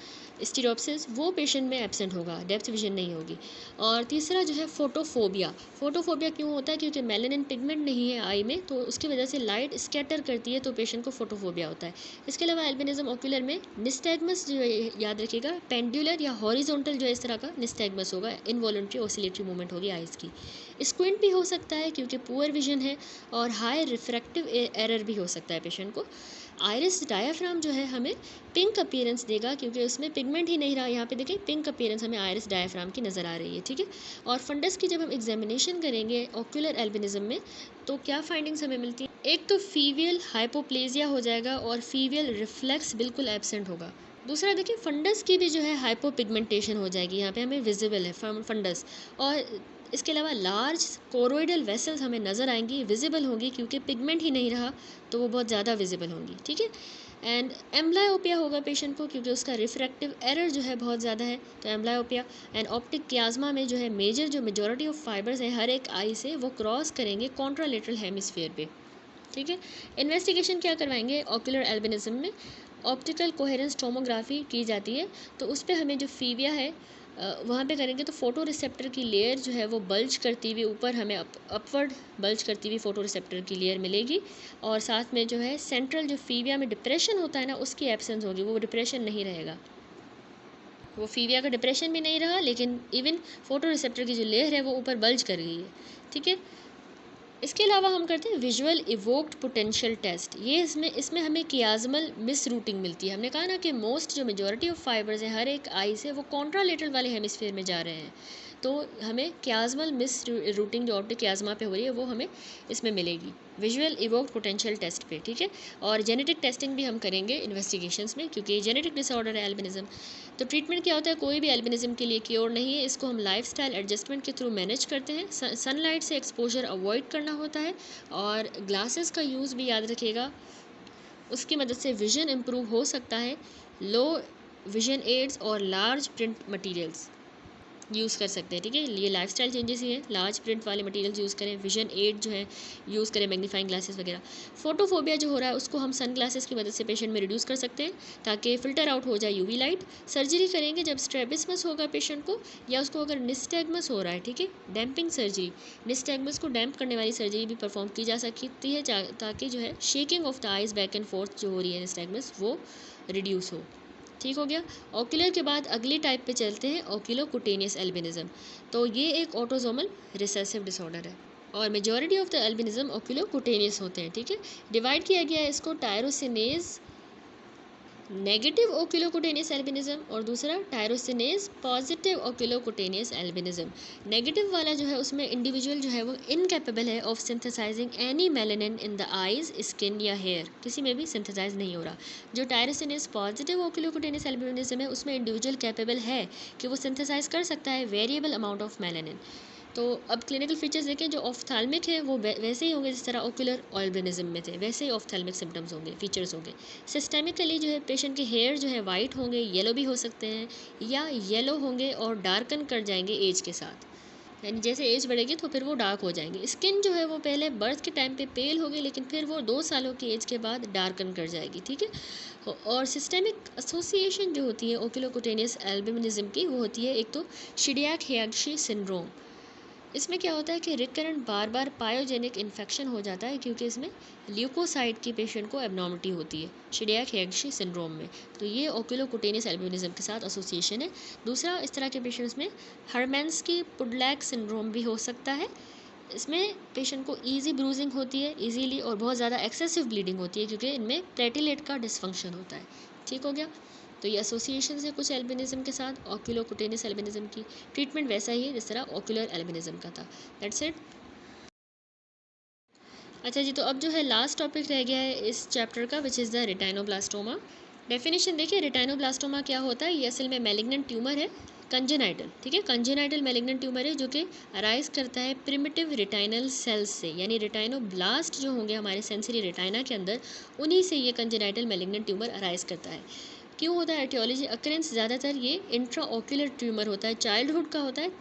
स्टीरियोप्सिस वो पेशेंट में एब्सेंट होगा, डेप्थ विजन नहीं होगी। और तीसरा जो है फोटोफोबिया। फोटोफोबिया क्यों होता है? क्योंकि मेलानिन पिगमेंट नहीं है आई में, तो उसकी वजह से लाइट स्कैटर करती है, तो पेशेंट को फोटोफोबिया होता है। इसके अलावा एल्बिनिज्म ऑक्यूलर में निस्टैग्मस जो है, याद रखिएगा, पेंडुलर या हॉरिजॉन्टल जो है इस तरह का निस्टैग्मस होगा, इनवॉलंटरी ऑसिलेटरी मूवमेंट होगी आइज़ की। स्क्विंट भी हो सकता है क्योंकि पुअर विजन है, और हाई रिफ्रैक्टिव एरर भी हो सकता है पेशेंट को। आइरिस डायाफ्राम जो है हमें पिंक अपीयरेंस देगा, क्योंकि उसमें पिगमेंट ही नहीं रहा। यहाँ पे देखें पिंक अपीयरेंस हमें आइरिस डायाफ्राम की नज़र आ रही है, ठीक है। और फंडस की जब हम एग्जामिनेशन करेंगे ऑक्यूलर एल्बिनिज्म में, तो क्या फाइंडिंग्स हमें मिलती हैं? एक तो फीवियल हाइपोप्लेजिया हो जाएगा और फीवियल रिफ्लेक्स बिल्कुल एब्सेंट होगा। दूसरा देखिए फंडस की भी जो है हाइपोपिगमेंटेशन हो जाएगी, यहाँ पे हमें विजिबल है फंडस। और इसके अलावा लार्ज कोरोइडल वेसल्स हमें नज़र आएंगी, विजिबल होंगी, क्योंकि पिगमेंट ही नहीं रहा तो वो बहुत ज़्यादा विजिबल होंगी, ठीक है। एंड एम्ब्लायोपिया होगा पेशेंट को, क्योंकि उसका रिफ्रैक्टिव एरर जो है बहुत ज़्यादा है, तो एम्ब्लायोपिया। एंड ऑप्टिक क्याज्मा में जो है मेजर जो मेजॉरिटी ऑफ फाइबर्स हैं हर एक आई से वो क्रॉस करेंगे कॉन्ट्रालेटरल हेमिस्फीयर पे, ठीक है। इन्वेस्टिगेशन क्या करवाएंगे ऑक्यूलर एल्बिनिज्म में, ऑप्टिकल कोहेरेंस टोमोग्राफी की जाती है, तो उस पर हमें जो फीविया है वहाँ पे करेंगे, तो फोटो रिसेप्टर की लेयर जो है वो बल्ज करती हुई ऊपर हमें अपवर्ड बल्ज करती हुई फोटो रिसेप्टर की लेयर मिलेगी, और साथ में जो है सेंट्रल जो फीविया में डिप्रेशन होता है ना उसकी एब्सेंस होगी, वो डिप्रेशन नहीं रहेगा, वो फीविया का डिप्रेशन भी नहीं रहा, लेकिन इवन फोटो रिसेप्टर की जो लेयर है वो ऊपर बल्ज कर गई है, ठीक है। इसके अलावा हम करते हैं विजुअल इवोक्ड पोटेंशियल टेस्ट, ये इसमें हमें कियाजमल मिस रूटिंग मिलती है। हमने कहा ना कि मोस्ट जो मेजॉरिटी ऑफ फाइबर्स हैं हर एक आई से वो कॉन्ट्रालेटरल वाले हेमिस्फीयर में जा रहे हैं, तो हमें कियाजमल मिस रूटिंग जो ऑप्टिक कियाजमा पे हो रही है वो हमें इसमें मिलेगी विजुअल इवोक्ड पोटेंशियल टेस्ट पे, ठीक है। और जेनेटिक टेस्टिंग भी हम करेंगे इन्वेस्टिगेशंस में, क्योंकि जेनेटिक डिसऑर्डर है एल्बिनिज्म। तो ट्रीटमेंट क्या होता है, कोई भी एल्बिनिज्म के लिए क्योर नहीं है, इसको हम लाइफस्टाइल एडजस्टमेंट के थ्रू मैनेज करते हैं। सनलाइट से एक्सपोजर अवॉइड करना होता है, और ग्लासेस का यूज़ भी याद रखिएगा, उसकी मदद से विजन इम्प्रूव हो सकता है। लो विजन एड्स और लार्ज प्रिंट मटेरियल्स यूज़ कर सकते हैं, ठीक है। ये लाइफस्टाइल चेंजेस ही हैं, लार्ज प्रिंट वाले मटेरियल्स यूज़ करें, विजन एड जो है यूज़ करें, मैग्नीफाइंग ग्लासेस वगैरह। फोटोफोबिया जो हो रहा है उसको हम सन ग्लासेस की मदद से पेशेंट में रिड्यूस कर सकते हैं, ताकि फ़िल्टर आउट हो जाए यूवी लाइट। सर्जरी करेंगे जब स्ट्रेबिस्मस होगा पेशेंट को, या उसको अगर निस्टैग्मस हो रहा है, ठीक है, डैम्पिंग सर्जरी, निस्टैग्मस को डैम्प करने वाली सर्जरी भी परफॉर्म की जा सकती है, ताकि जो है shaking of the eyes back and fourth जो हो रही है निस्टैग्मस वो रिड्यूस हो, ठीक हो गया। ऑक्यूलर के बाद अगली टाइप पे चलते हैं, ऑक्यूलोकुटेनियस एल्बिनिज्म। तो ये एक ऑटोसोमल रिसेसिव डिसऑर्डर है, और मेजॉरिटी ऑफ द एल्बिनिज्म ऑक्यूलोकुटेनियस होते हैं, ठीक है। डिवाइड किया गया है इसको टायरोसिनेज नेगेटिव ओक्यूलोकुटेनियस एल्बिनिज्म और दूसरा टायरोसिनेज पॉजिटिव ओक्यूलोकुटेनियस एल्बिनिज्म। नेगेटिव वाला जो है उसमें इंडिविजुअल जो है वो इनकेपेबल है of synthesising any melanin in the eyes, skin या हेयर, किसी में भी सिंथेसाइज नहीं हो रहा। जो टायरोसिनेज पॉजिटिव ओक्यूलोकुटेनियस एल्बिनिज्म है उसमें इंडिविजुअल कैपेबल है कि वो सिंथेसाइज कर सकता है वेरिएबल अमाउंट ऑफ मेलानिन। तो अब क्लिनिकल फीचर्स देखें, जो ऑफ्थाल्मिक है वो वैसे ही होंगे जिस तरह ओक्यूलर एल्बिनिज्म में थे, वैसे ही ऑफ्थाल्मिक सिम्टम्स होंगे, फीचर्स होंगे। सिस्टेमिकली जो है पेशेंट के हेयर जो है वाइट होंगे, येलो भी हो सकते हैं, या येलो होंगे और डार्कन कर जाएंगे एज के साथ, यानी जैसे एज बढ़ेगी तो फिर वो डार्क हो जाएंगे। स्किन जो है वो पहले बर्थ के टाइम पे पेल होगी, लेकिन फिर वो 2 सालों की एज के बाद डार्कन कर जाएगी, ठीक है। और सिस्टेमिक एसोसिएशन जो होती है ओक्यूलोकुटेनियस एल्बिनिज्म की, वो होती है एक तो शिडियाक हेयगशी सिंड्रोम। इसमें क्या होता है कि रिकरेंट बार बार पायोजेनिक इन्फेक्शन हो जाता है, क्योंकि इसमें ल्यूकोसाइट की पेशेंट को एबनॉर्मिटी होती है शिडियाक हेयगशी सिंड्रोम में। तो ये ओक्यूलोकुटेनियस एल्बिनिज्म के साथ एसोसिएशन है। दूसरा, इस तरह के पेशेंट्स में हर्मेन्सकी पुडलैक सिंड्रोम भी हो सकता है। इसमें पेशेंट को ईजी ब्रूजिंग होती है ईजीली, और बहुत ज़्यादा एक्सेसिव ब्लीडिंग होती है, क्योंकि इनमें प्लेटिलेट का डिसफंक्शन होता है, ठीक हो गया। तो ये एसोसिएशन है कुछ एल्बिनिज्म के साथ। ऑक्यूलोकुटेनियस एल्बिनिज्म की ट्रीटमेंट वैसा ही है जिस तरह ऑक्यूलर एल्बिनिज्म का था। That's it. अच्छा जी, तो अब जो है लास्ट टॉपिक रह गया है इस चैप्टर का, विच इज़ द रेटाइनोब्लास्टोमा। डेफिनेशन देखिए, रेटाइनोब्लास्टोमा क्या होता है, ये असल में मैलिग्नेंट ट्यूमर है, कंजेनाइटल, ठीक है, कंजेनाइटल मैलिग्नेंट ट्यूमर है जो कि अराइज करता है प्रिमिटिव रेटाइनल सेल्स से, यानी रेटाइनोब्लास्ट जो होंगे हमारे सेंसरी रेटाइना के अंदर, उन्हीं से ये कंजेनाइटल मैलिग्नेंट ट्यूमर अराइज करता है। क्यों होता है एटियोलॉजी, अकरेंस ज़्यादातर ये इंट्रा ऑक्यूलर ट्यूमर होता है, चाइल्डहुड का होता है।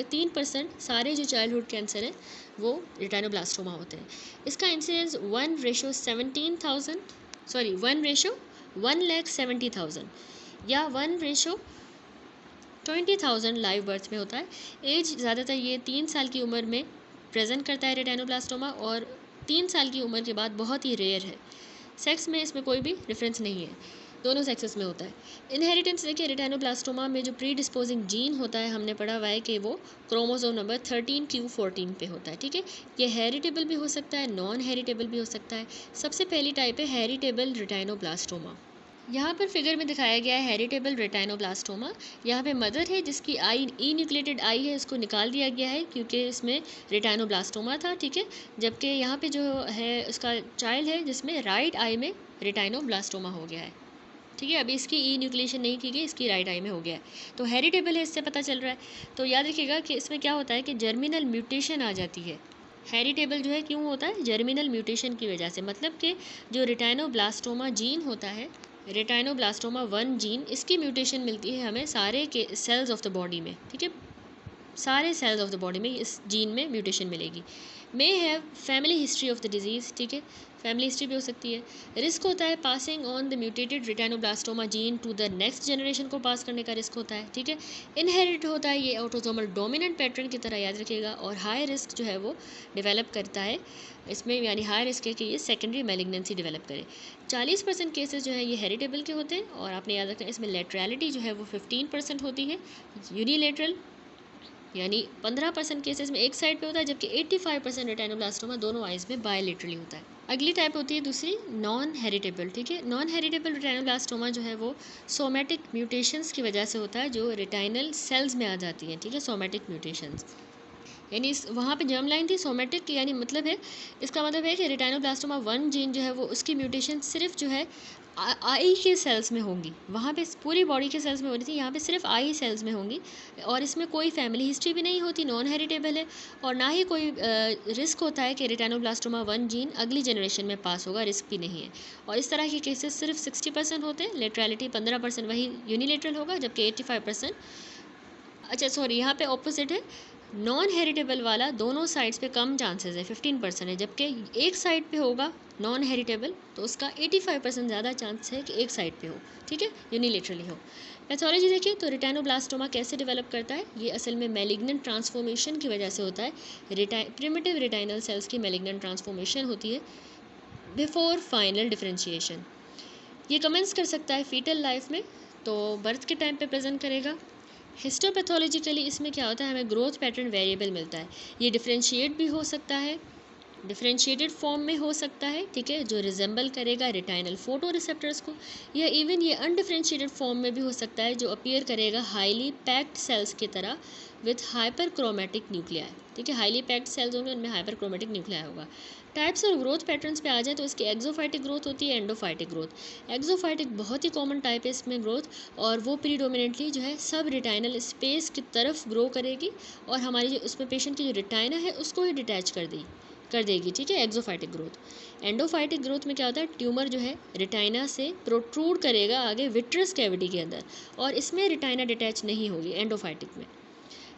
3% सारे जो चाइल्डहुड कैंसर हैं वो रेटाइनोब्लास्टोमा होते हैं। इसका इंसिडेंस 1:1,70,000 या 1:20,000 लाइव बर्थ में होता है। एज ज़्यादातर ये 3 साल की उम्र में प्रेजेंट करता है रेटाइनोब्लास्टोमा, और 3 साल की उम्र के बाद बहुत ही रेयर है। सेक्स में इसमें कोई भी डिफरेंस नहीं है, दोनों सेक्सेस में होता है। इनहेरिटेंस देखिए, रेटाइनोब्लास्टोमा में जो प्री डिस्पोजिंग जीन होता है, हमने पढ़ा हुआ है कि वो क्रोमोसोम नंबर 13q14 पे होता है, ठीक है। ये हेरिटेबल भी हो सकता है, नॉन हेरिटेबल भी हो सकता है। सबसे पहली टाइप है हेरिटेबल रेटाइनोब्लास्टोमा। यहाँ पर फिगर में दिखाया गया है हेरिटेबल रेटाइनोब्लास्टोमा। यहाँ पे मदर है जिसकी आई ई न्यूक्लिएटेड आई है, इसको निकाल दिया गया है क्योंकि इसमें रेटाइनोब्लास्टोमा था, ठीक है। जबकि यहाँ पे जो है उसका चाइल्ड है जिसमें राइट आई में रेटाइनोब्लास्टोमा हो गया है, ठीक है। अभी इसकी ई न्यूक्लिएशन नहीं की गई, इसकी राइट आई में हो गया है, तो हेरिटेबल है, इससे पता चल रहा है। तो याद रखिएगा कि इसमें क्या होता है कि जर्मिनल म्यूटेशन आ जाती है हेरिटेबल जो है क्यों होता है? जर्मिनल म्यूटेशन की वजह से, मतलब कि जो रेटाइनोब्लास्टोमा जीन होता है, रेटाइनोब्लास्टोमा 1 जीन, इसकी म्यूटेशन मिलती है हमें सारे के सेल्स ऑफ द बॉडी में, ठीक है, सारे सेल्स ऑफ द बॉडी में इस जीन में म्यूटेशन मिलेगी। May have family history of the disease, ठीक है, फैमिली हिस्ट्री भी हो सकती है। रिस्क होता है passing on the mutated retinoblastoma gene to the next generation को पास करने का रिस्क होता है, ठीक है। इनहेरिट होता है, ये ऑटोसोमल डोमिनेंट पैटर्न की तरह याद रखिएगा। और हाई रिस्क जो है वो डेवलप करता है इसमें, यानी हाई रिस्क है कि ये सेकेंडरी मैलिग्नेंसी डेवलप करे। 40% केसेस जो है ये हेरिटेबल के होते हैं। और आपने याद रखना है इसमें लेटरलिटी जो है वो 15% होती है। यूनिलेटरल यानी 15% केसेस में एक साइड पे होता है, जबकि 85% रेटाइनोब्लास्टोमा दोनों आइज में बायलेटरली होता है। अगली टाइप होती है दूसरी नॉन हेरिटेबल, ठीक है। नॉन हेरिटेबल रेटाइनोब्लास्टोमा जो है वो सोमैटिक म्यूटेशंस की वजह से होता है, जो रेटाइनल सेल्स में आ जाती हैं, ठीक है, सोमैटिक म्यूटेशंस। यानी इस वहाँ पे जर्म लाइन थी, सोमैटिक यानी मतलब है, इसका मतलब है कि रेटाइनोब्लास्टोमा 1 जीन जो है वो उसकी म्यूटेशन सिर्फ जो है आई के सेल्स में होंगी। वहाँ पे पूरी बॉडी के सेल्स में हो रही थी, यहाँ पे सिर्फ आई सेल्स में होंगी। और इसमें कोई फैमिली हिस्ट्री भी नहीं होती, नॉन हेरिटेबल है। और ना ही कोई रिस्क होता है कि रेटाइनोब्लास्टोमा 1 जीन अगली जनरेशन में पास होगा, रिस्क भी नहीं है। और इस तरह के केसेस सिर्फ 60% होते हैं। लेटरलिटी 15%, वही यूनिलेटरल होगा, जबकि 85%, अच्छा सॉरी यहाँ पे ऑपोजिट है, नॉन हेरिटेबल वाला दोनों साइड्स पे कम चांसेस है, 15% है, जबकि एक साइड पे होगा नॉन हेरिटेबल तो उसका 85% ज़्यादा चांस है कि एक साइड पे हो, ठीक है, यूनिलेटरली हो। पैथोलॉजी देखिए तो रेटाइनोब्लास्टोमा कैसे डेवलप करता है, ये असल में मैलिग्नेंट ट्रांसफॉर्मेशन की वजह से होता है। प्रिमिटिव रेटाइनल सेल्स की मैलिग्नेंट ट्रांसफॉर्मेशन होती है बिफोर फाइनल डिफरेंशिएशन। ये कमेंस कर सकता है फीटल लाइफ में, तो बर्थ के टाइम पे प्रेजेंट करेगा। हिस्टोपैथोलॉजिकली इसमें क्या होता है, हमें ग्रोथ पैटर्न वेरिएबल मिलता है। ये डिफरेंशिएट भी हो सकता है, डिफरेंशिएटेड फॉर्म में हो सकता है, ठीक है, जो रिजेंबल करेगा रेटाइनल फोटो रिसेप्टर्स को, या इवन ये अनडिफरेंशिएटेड फॉर्म में भी हो सकता है, जो अपीयर करेगा हाईली पैक्ड सेल्स की तरह विथ हाइपरक्रोमेटिक न्यूक्लियाई, ठीक है, हाईली पैक्ड सेल्स होंगे, उनमें हाइपरक्रोमेटिक न्यूक्लियाई होगा। टाइप्स और ग्रोथ पैटर्न्स पे आ जाए तो इसकी एक्सोफाइटिक ग्रोथ होती है, एंडोफाइटिक ग्रोथ। एक्सोफाइटिक बहुत ही कॉमन टाइप है इसमें ग्रोथ, और वो प्रीडोमिनेटली जो है सब रिटाइनल स्पेस की तरफ ग्रो करेगी, और हमारी जो उसमें पेशेंट की जो रिटाइना है उसको ही डिटैच कर देगी, ठीक है, एक्सोफाइटिक ग्रोथ। एंडोफाइटिक ग्रोथ में क्या होता है, ट्यूमर जो है रिटाइना से प्रोट्रूड करेगा आगे विट्रस कैविटी के अंदर, और इसमें रिटाइना डिटैच नहीं होगी एंडोफाइटिक में।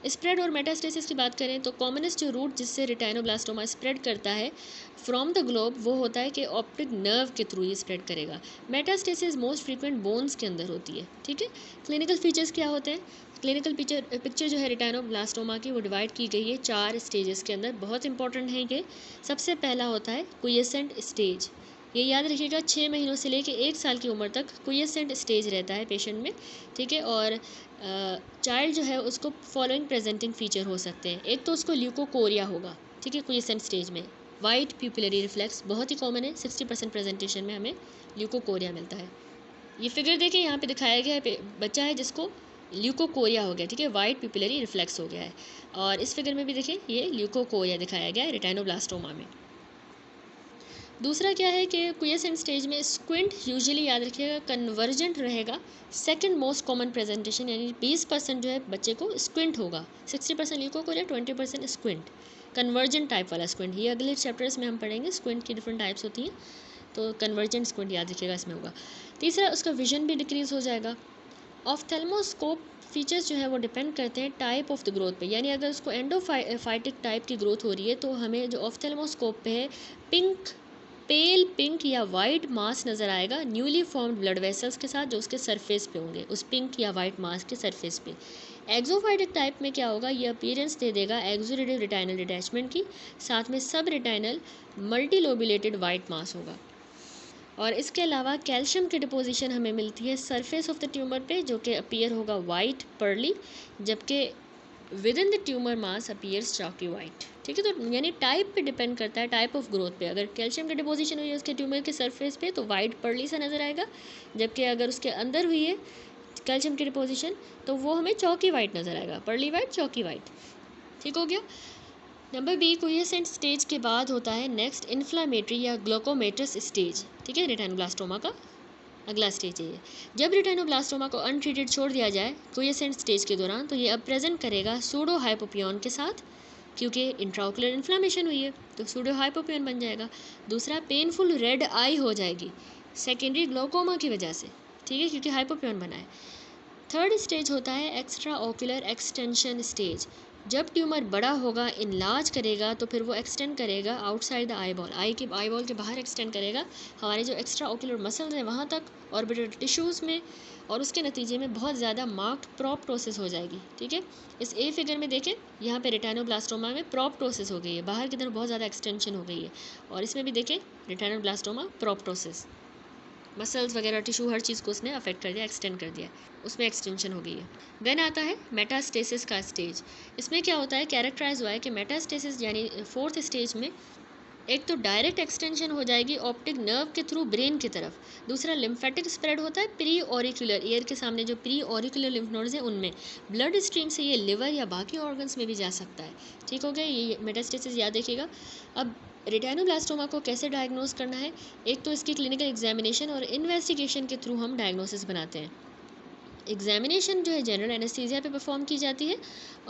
स्प्रेड और मेटास्टेसिस की बात करें तो कॉमनेस्ट जो रूट जिससे रेटाइनोब्लास्टोमा स्प्रेड करता है फ्रॉम द ग्लोब, वो होता है कि ऑप्टिक नर्व के थ्रू ये स्प्रेड करेगा। मेटास्टेसिस मोस्ट फ्रीक्वेंट बोन्स के अंदर होती है, ठीक है। क्लिनिकल फीचर्स क्या होते हैं, क्लिनिकल पिक्चर जो है रेटाइनोब्लास्टोमा की वो डिवाइड की गई है 4 स्टेजेस के अंदर, बहुत इंपॉर्टेंट है कि सबसे पहला होता है क्विएसेंट स्टेज। ये याद रखिएगा 6 महीनों से लेकर 1 साल की उम्र तक क्विएसेंट स्टेज रहता है पेशेंट में, ठीक है। और चाइल्ड जो है उसको फॉलोइंग प्रेजेंटिंग फीचर हो सकते हैं। एक तो उसको ल्यूकोकोरिया होगा, ठीक है, क्विएसेंट स्टेज में। वाइट प्यूपिलरी रिफ्लेक्स बहुत ही कॉमन है, 60% प्रेजेंटेशन में हमें ल्यूकोकोरिया मिलता है। ये फिगर देखिए यहाँ पे दिखाया गया है, बच्चा है जिसको ल्यूकोकोरिया हो गया, ठीक है, वाइट प्यूपिलरी रिफ्लेक्स हो गया है। और इस फिगर में भी देखिए ये ल्यूकोकोरिया दिखाया गया है रेटाइनोब्लास्टोमा में। दूसरा क्या है कि क्विएसेंट स्टेज में स्क्विंट यूजुअली याद रखिएगा कन्वर्जेंट रहेगा, सेकंड मोस्ट कॉमन प्रेजेंटेशन, यानी 20% जो है बच्चे को स्क्विंट होगा, 60% ल्यूकोकोरिया, 20% स्क्विंट, कन्वर्जेंट टाइप वाला स्क्विंट। ये अगले चैप्टर्स में हम पढ़ेंगे, स्क्विंट की डिफरेंट टाइप्स होती हैं, तो कन्वर्जेंट स्क्विंट याद रखिएगा इसमें होगा। तीसरा उसका विजन भी डिक्रीज हो जाएगा। ऑफ्थेल्मोस्कोप फीचर्स जो है वो डिपेंड करते हैं टाइप ऑफ द ग्रोथ पे, यानी अगर उसको एंडोफाइटिक टाइप की ग्रोथ हो रही है तो हमें जो ऑफ्थेल्मोस्कोप पे है पेल पिंक या वाइट मास नज़र आएगा न्यूली फॉर्म्ड ब्लड वेसल्स के साथ, जो उसके सरफेस पे होंगे, उस पिंक या वाइट मास के सरफेस पे। एक्सोफाइटिक टाइप में क्या होगा, ये अपीयरेंस दे देगा एक्सोरेटिव रिटाइनल डिटैचमेंट की, साथ में सब रिटाइनल मल्टीलोबुलेटेड वाइट मास होगा। और इसके अलावा कैल्शियम की डिपोजिशन हमें मिलती है सरफेस ऑफ द ट्यूमर पे, जो कि अपीयर होगा वाइट पर्ली, जबकि within the tumour mass appears chalky white, ठीक है। तो यानी टाइप पे डिपेंड करता है, टाइप ऑफ ग्रोथ पे। अगर कैल्शियम की डिपोजिशन हुई है उसके ट्यूमर के सरफेस पे तो वाइट पर्ली सा नज़र आएगा, जबकि अगर उसके अंदर हुई है कैल्शियम की डिपोजिशन तो वो हमें चॉकी वाइट नज़र आएगा, पर्ली वाइट, चॉकी वाइट, ठीक हो गया। नंबर बी, क्विएसेंट स्टेज के बाद होता है नेक्स्ट इन्फ्लामेटरी या ग्लूकोमेटस स्टेज, ठीक है, रेटाइनोब्लास्टोमा का अगला स्टेज है ये। जब रेटाइनोब्लास्टोमा को अनट्रीटेड छोड़ दिया जाए क्विएसेंट स्टेज के दौरान तो ये अब प्रेजेंट करेगा सूडो हाइपोपियन के साथ, क्योंकि इंट्राओकुलर इन्फ्लामेशन हुई है, तो सूडो हाइपोपियन बन जाएगा। दूसरा, पेनफुल रेड आई हो जाएगी सेकेंडरी ग्लोकोमा की वजह से, ठीक है, क्योंकि हाइपोपियन बना है। थर्ड स्टेज होता है एक्स्ट्रा ओकुलर एक्सटेंशन स्टेज। जब ट्यूमर बड़ा होगा, इनलार्ज करेगा, तो फिर वो एक्सटेंड करेगा आउटसाइड द आईबॉल, आईबॉल के बाहर एक्सटेंड करेगा हमारे जो एक्स्ट्रा ओकुलर मसल्स हैं वहाँ तक, ऑर्बिटल टिश्यूज़ में, और उसके नतीजे में बहुत ज़्यादा मार्क्ड प्रोप्टोसिस हो जाएगी, ठीक है। इस ए फिगर में देखें, यहाँ पे रेटाइनोब्लास्टोमा में प्रोप्टोसिस हो गई है, बाहर की तरफ बहुत ज़्यादा एक्सटेंशन हो गई है, और इसमें भी देखें रेटाइनोब्लास्टोमा प्रोप्टोसिस, मसल्स वगैरह टिश्यू हर चीज़ को उसने अफेक्ट कर दिया, एक्सटेंड कर दिया, उसमें एक्सटेंशन हो गई है। देन आता है मेटास्टेसिस का स्टेज। इसमें क्या होता है, कैरेक्टराइज हुआ है कि मेटास्टेसिस यानी फोर्थ स्टेज में एक तो डायरेक्ट एक्सटेंशन हो जाएगी ऑप्टिक नर्व के थ्रू ब्रेन की तरफ, दूसरा लिम्फेटिक स्प्रेड होता है प्री ऑरिकुलर, ईयर के सामने जो प्री ऑरिकुलर लिम्फ नोड्स हैं उनमें, ब्लड स्ट्रीम से ये लिवर या बाकी ऑर्गन्स में भी जा सकता है, ठीक हो गया, ये मेटास्टेसिस याद रखिएगा। अब रेटाइनोब्लास्टोमा को कैसे डायग्नोज करना है, एक तो इसकी क्लिनिकल एग्जामिनेशन और इन्वेस्टिगेशन के थ्रू हम डायग्नोसिस बनाते हैं। एग्जामिनेशन जो है जनरल एनेस्थीसिया पे परफॉर्म की जाती है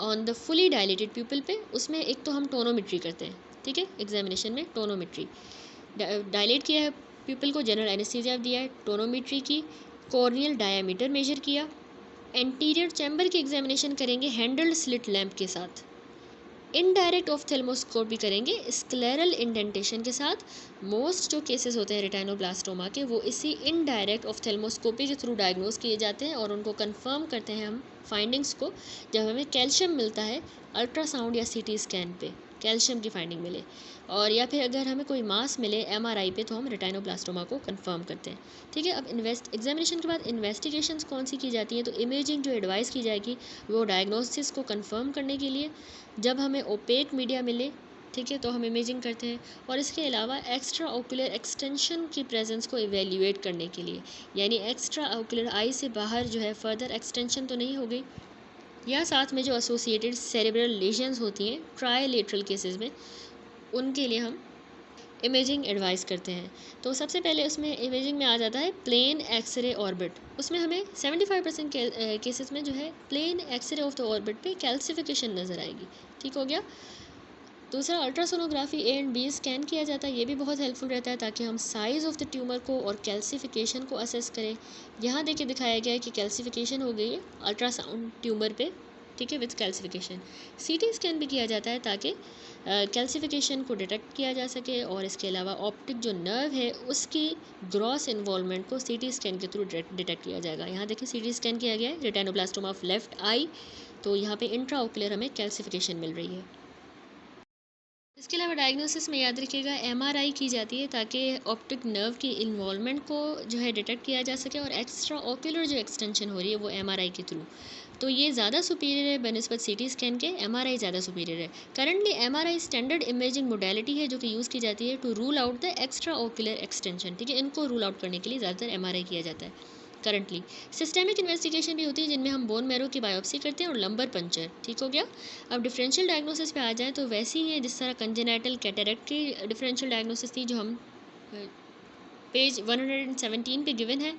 ऑन द फुली डायलेटेड प्यूपिल पे, उसमें एक तो हम टोनोमेट्री करते हैं, ठीक है, एग्जामिनेशन में टोनोमेट्री, डायलेट किया है प्यूपिल को, जनरल एनेस्थीसिया दिया है, टोनोमेट्री की, कॉर्नियल डायामीटर मेजर किया, एंटीरियर चैम्बर की एग्जामिनेशन करेंगे हैंडल्ड स्लिट लैंप के साथ, इनडायरेक्ट ऑफ्थेल्मोस्कोपी करेंगे स्क्लेरल इंडेंटेशन के साथ। मोस्ट जो केसेस होते हैं रेटाइनोब्लास्टोमा के वो इसी इनडायरेक्ट ऑफ्थेल्मोस्कोपी के थ्रू डायग्नोज किए जाते हैं, और उनको कंफर्म करते हैं हम फाइंडिंग्स को जब हमें कैल्शियम मिलता है अल्ट्रासाउंड या सीटी स्कैन पे, कैल्शियम की फाइंडिंग मिले, और या फिर अगर हमें कोई मास मिले एमआरआई पे, तो हम रेटाइनोब्लास्टोमा को कंफर्म करते हैं, ठीक है। अब एग्जामिनेशन के बाद इन्वेस्टिगेशंस कौन सी की जाती हैं, तो इमेजिंग जो एडवाइस की जाएगी वो डायग्नोसिस को कंफर्म करने के लिए, जब हमें ओपेक मीडिया मिले, ठीक है, तो हम इमेजिंग करते हैं, और इसके अलावा एक्स्ट्रा ओकुलर एक्सटेंशन की प्रेजेंस को इवेल्युएट करने के लिए, यानी एक्स्ट्रा ओकुलर आई से बाहर जो है फर्दर एक्सटेंशन तो नहीं हो गई, या साथ में जो एसोसिएटेड सेरेब्रल लेजन्स होती हैं ट्रायलेटरल केसेस में, उनके लिए हम इमेजिंग एडवाइस करते हैं। तो सबसे पहले उसमें इमेजिंग में आ जाता है प्लेन एक्सरे ऑर्बिट, उसमें हमें 75% केसेस में जो है plain X-ray of the orbit पे कैल्सिफिकेशन नज़र आएगी, ठीक हो गया। दूसरा, ultrasonography A and B scan किया जाता है, ये भी बहुत हेल्पफुल रहता है ताकि हम साइज़ ऑफ द ट्यूमर को और कैल्सिफिकेशन को असेस करें। यहाँ देखिए दिखाया गया है कि कैल्सिफिकेशन हो गई है अल्ट्रासाउंड ट्यूमर पे, ठीक है, विथ कैल्सिफिकेशन। सीटी स्कैन भी किया जाता है ताकि कैल्सिफिकेशन को डिटेक्ट किया जा सके, और इसके अलावा ऑप्टिक जो नर्व है उसकी ग्रॉस इन्वॉल्वमेंट को सीटी स्कैन के थ्रू डिटेक्ट किया जाएगा। यहाँ देखिए सीटी स्कैन किया गया है रेटाइनोब्लास्टोमा ऑफ लेफ्ट आई, तो यहाँ पे इंट्राओकुलर हमें कैल्सिफिकेशन मिल रही है। इसके अलावा डायग्नोसिस में याद रखिएगा एमआरआई की जाती है ताकि ऑप्टिक नर्व की इन्वॉल्वमेंट को जो है डिटेक्ट किया जा सके, और एक्स्ट्रा ओक्यूलर जो एक्सटेंशन हो रही है वो एमआरआई के थ्रू, तो ये ज़्यादा सुपीरियर है बनस्बत सीटी स्कैन के, एमआरआई ज़्यादा सुपीरियर है। Currently MRI standard imaging modality है जो कि यूज़ की जाती है to rule out the extraocular extension, ठीक है, इनको रूल आउट करने के लिए ज़्यादातर एमआरआई किया जाता है करंटली। सिस्टेमिक इन्वेस्टिगेशन भी होती है जिनमें हम बोन मैरो की बायोप्सी करते हैं और लंबर पंचर, ठीक हो गया। अब डिफरेंशियल डायग्नोसिस पे आ जाएँ तो वैसी ही है जिस तरह कंजेनाइटल कैटरेक्ट की डिफरेंशियल डायग्नोसिस थी जो हम पेज 117 पे गिवन है।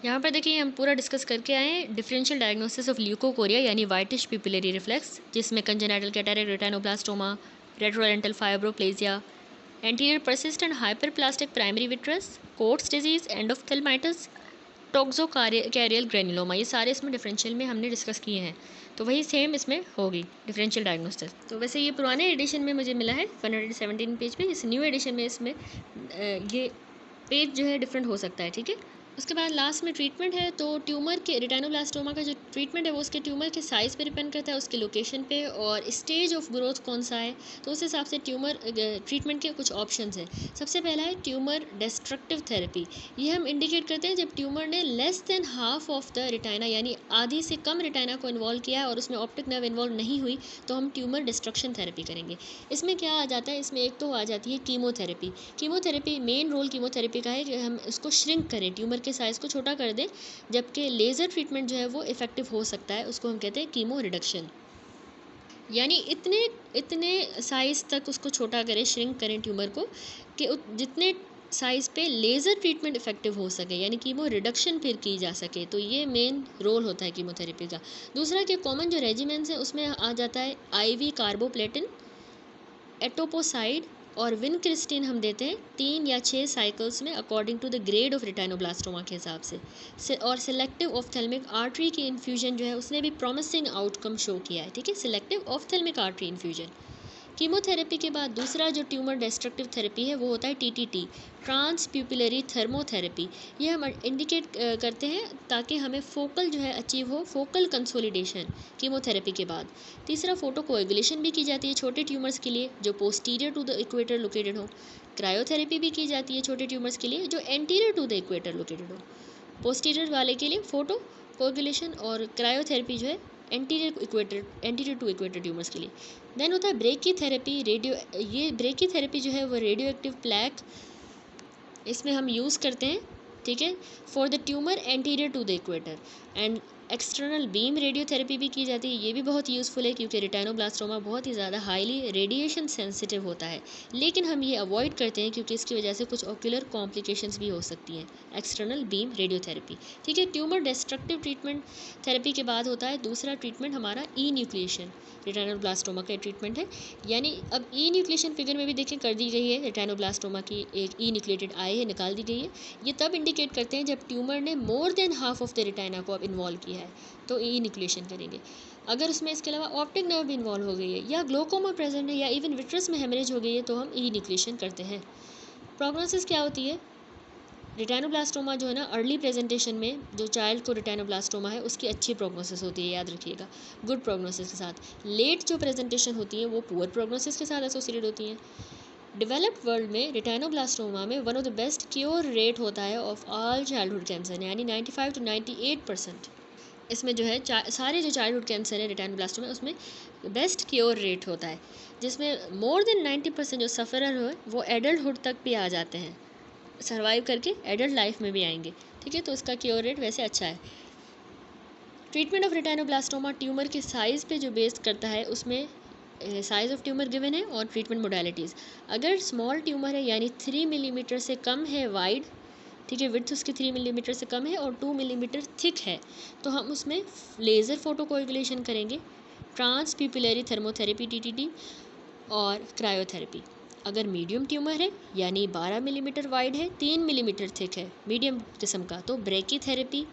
यहाँ पर देखिए हम पूरा डिस्कस करके आए हैं डिफरेंशियल डायग्नोसिस ऑफ ल्यूकोकोरिया यानी वाइटिश पिपिलरी रिफ्लेक्स, जिसमें congenital cataract, retinoblastoma, retrolental fibroplasia, anterior persistent hyperplastic primary vitreous, Coats disease, endophthalmitis, toxocaral granuloma, ये सारे इसमें डिफरेंशियल में हमने डिस्कस किए हैं, तो वही सेम इसमें होगी डिफरेंशियल डायग्नोसिस। तो वैसे ये पुराने एडिशन में मुझे मिला है 117 पेज पे, इस न्यू एडिशन में इसमें ये पेज जो है डिफरेंट हो सकता है, ठीक है। उसके बाद लास्ट में ट्रीटमेंट है, तो ट्यूमर के रेटाइनोब्लास्टोमा का जो ट्रीटमेंट है वो उसके ट्यूमर के साइज़ पे डिपेंड करता है, उसके लोकेशन पे और स्टेज ऑफ ग्रोथ कौन सा है, तो उस हिसाब से ट्यूमर ट्रीटमेंट के कुछ ऑप्शंस हैं। सबसे पहला है ट्यूमर डिस्ट्रक्टिव थेरेपी, ये हम इंडिकेट करते हैं जब ट्यूमर ने less than half of the retina यानी आधी से कम रेटाइना को इन्वॉल्व किया है और उसमें ऑप्टिक नर्व इन्वॉल्व नहीं हुई, तो हम ट्यूमर डिस्ट्रक्शन थेरेपी करेंगे। इसमें क्या आ जाता है, इसमें एक तो आ जाती है chemotherapy. Chemotherapy main role chemotherapy का है कि हम इसको श्रिंक करें, ट्यूमर के साइज़ को छोटा कर दें, जबकि लेज़र ट्रीटमेंट जो है वो इफ़ेक्टिव हो सकता है, उसको हम कहते हैं कीमो रिडक्शन, यानी इतने साइज़ तक उसको छोटा करें, श्रिंक करें ट्यूमर को कि जितने साइज़ पे लेज़र ट्रीटमेंट इफेक्टिव हो सके, यानी कीमो रिडक्शन फिर की जा सके, तो ये मेन रोल होता है कीमोथेरेपी का। दूसरा कि कॉमन जो रेजिमेंट्स हैं उसमें आ जाता है आईवी कार्बोप्लेटिन, एटोपोसाइड और विनक्रिस्टिन हम देते हैं 3 या 6 साइकिल्स में according to the grade of retinoblastoma के हिसाब से। और सिलेक्टिव ऑफ्थेल्मिक आर्टरी की इन्फ्यूजन जो है उसने भी प्रॉमिसिंग आउटकम शो किया है, ठीक है, selective ophthalmic artery infusion. Chemotherapy के बाद दूसरा जो ट्यूमर डिस्ट्रक्टिव थेरेपी है वो होता है टीटीटी, ट्रांस प्यूपिलरी थर्मोथेरेपी। ये हम इंडिकेट करते हैं ताकि हमें फोकल जो है अचीव हो, फोकल कंसोलिडेशन कीमोथेरेपी के बाद। तीसरा फोटो कोएगुलेशन भी की जाती है छोटे ट्यूमर्स के लिए जो posterior to the equator located हो। क्रायोथेरेपी भी की जाती है छोटे ट्यूमर्स के लिए जो anterior to the equator located हो। पोस्टीरियर वाले के लिए फोटो कोएगुलेशन और क्रायोथेरेपी जो है एंटीरियर टू इक्वेटर ट्यूमर्स के लिए। देन होता है ब्रेकी थेरेपी। ये ब्रेकी थेरेपी जो है वो रेडियो एक्टिव प्लैक इसमें हम यूज़ करते हैं, ठीक है, for the tumour anterior to the equator. And external beam radiotherapy भी की जाती है, ये भी बहुत यूज़फुल है क्योंकि रेटाइनोब्लास्टोमा बहुत ही ज़्यादा हाईली रेडिएशन सेंसिटिव होता है, लेकिन हम ये अवॉइड करते हैं क्योंकि इसकी वजह से कुछ ऑक्यूलर कॉम्प्लिकेशंस भी हो सकती हैं। एक्सटर्नल बीम रेडियोथेरेपी, ठीक है। ट्यूमर डिस्ट्रक्टिव ट्रीटमेंट थेरेपी के बाद होता है दूसरा ट्रीटमेंट हमारा ई न्यूक्लिएशन। रेटाइनोब्लास्टोमा का ट्रीटमेंट है, यानी अब ई न्यूक्लिएशन फिगर में भी देखें कर दी गई है, रेटाइनोब्लास्टोमा की एक ई न्यूक्लिएटेड आई है, निकाल दी गई है। ये तब इंडिकेट करते हैं जब ट्यूमर ने more than half of the retina को अब इन्वॉल्व किया है तो ई न्यूक्लिएशन करेंगे। अगर उसमें इसके अलावा ऑप्टिक नर्व भी इन्वॉल्व हो गई है या ग्लोकोमा प्रेजेंट है या इवन विट्रस में हेमरेज हो गई है तो हम ई न्यूक्लिएशन करते हैं। प्रोग्नोसिस क्या होती है? रेटाइनोब्लास्टोमा जो है ना अर्ली प्रेजेंटेशन में जो चाइल्ड को रेटाइनोब्लास्टोमा है उसकी अच्छी प्रोग्नोसिस होती है, याद रखिएगा, गुड प्रोग्नोसिस के साथ। लेट जो प्रेजेंटेशन होती है वो पुअर प्रोग्नोसिस के साथ एसोसिएटेड होती हैं। डेवलप्ड वर्ल्ड में रेटाइनोब्लास्टोमा में one of the best cure rate होता है ऑफ ऑल चाइल्डहुड कैंसर, यानी 95 to 98%। इसमें जो है सारे जो चाइल्डहुड कैंसर है रेटाइनोब्लास्टोमा उसमें बेस्ट क्योर रेट होता है, जिसमें मोर देन 90% जो सफ़रर हो वो एडल्टहुड तक भी आ जाते हैं, सर्वाइव करके एडल्ट लाइफ में भी आएंगे, ठीक है। तो इसका क्योर रेट वैसे अच्छा है। ट्रीटमेंट ऑफ रेटाइनोब्लास्टोमा ट्यूमर के साइज़ पे जो बेस्ड करता है, उसमें साइज़ ऑफ ट्यूमर गिवन है और ट्रीटमेंट मोडालिटीज़। अगर स्मॉल ट्यूमर है यानी 3 मिलीमीटर से कम है वाइड, ठीक है, विड्थ उसकी 3 मिलीमीटर से कम है और 2 मिलीमीटर थिक है, तो हम उसमें लेज़र फोटो कोएगुलेशन करेंगे, ट्रांस प्यूपिलरी थर्मोथेरेपी टीटीटी और क्रायोथेरेपी। अगर मीडियम ट्यूमर है यानी 12 मिलीमीटर वाइड है, 3 मिलीमीटर थिक है, मीडियम किस्म का, तो brachytherapy,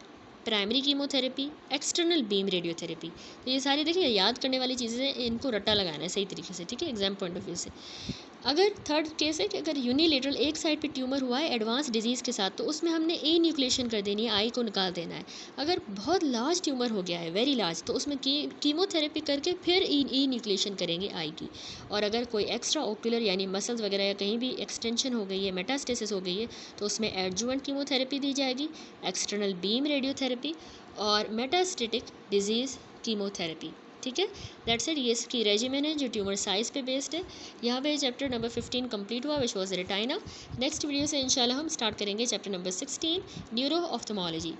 primary chemotherapy, external beam radiotherapy. तो ये सारी देखिए याद करने वाली चीज़ें हैं, इनको रट्टा लगाना है सही तरीके से, ठीक है, एग्जाम पॉइंट ऑफ व्यू से। अगर थर्ड केस है कि अगर यूनिलेटरल एक साइड पे ट्यूमर हुआ है एडवांस डिजीज़ के साथ, तो उसमें हमने ई न्यूक्लिएशन कर देनी है, आई को निकाल देना है। अगर बहुत लार्ज ट्यूमर हो गया है, वेरी लार्ज, तो उसमें कीमोथेरेपी करके फिर ई न्यूक्लिएशन करेंगे आई की। और अगर कोई एक्स्ट्रा ओक्यूलर यानी मसल्स वगैरह या कहीं भी एक्सटेंशन हो गई है, मेटास्टेसिस हो गई है, तो उसमें एडजुवेंट कीमोथेरेपी दी जाएगी, एक्सटर्नल बीम रेडियोथेरेपी और मेटास्टेटिक डिजीज़ कीमोथेरेपी, ठीक है। That's it. ये इसकी रेजिमेन है जो ट्यूमर साइज़ पे बेस्ड है। यहाँ पे चैप्टर नंबर 15 कंप्लीट हुआ, which was retina. Next video से इंशाल्लाह हम स्टार्ट करेंगे चैप्टर नंबर 16 न्यूरो ऑफ्थेमोलॉजी।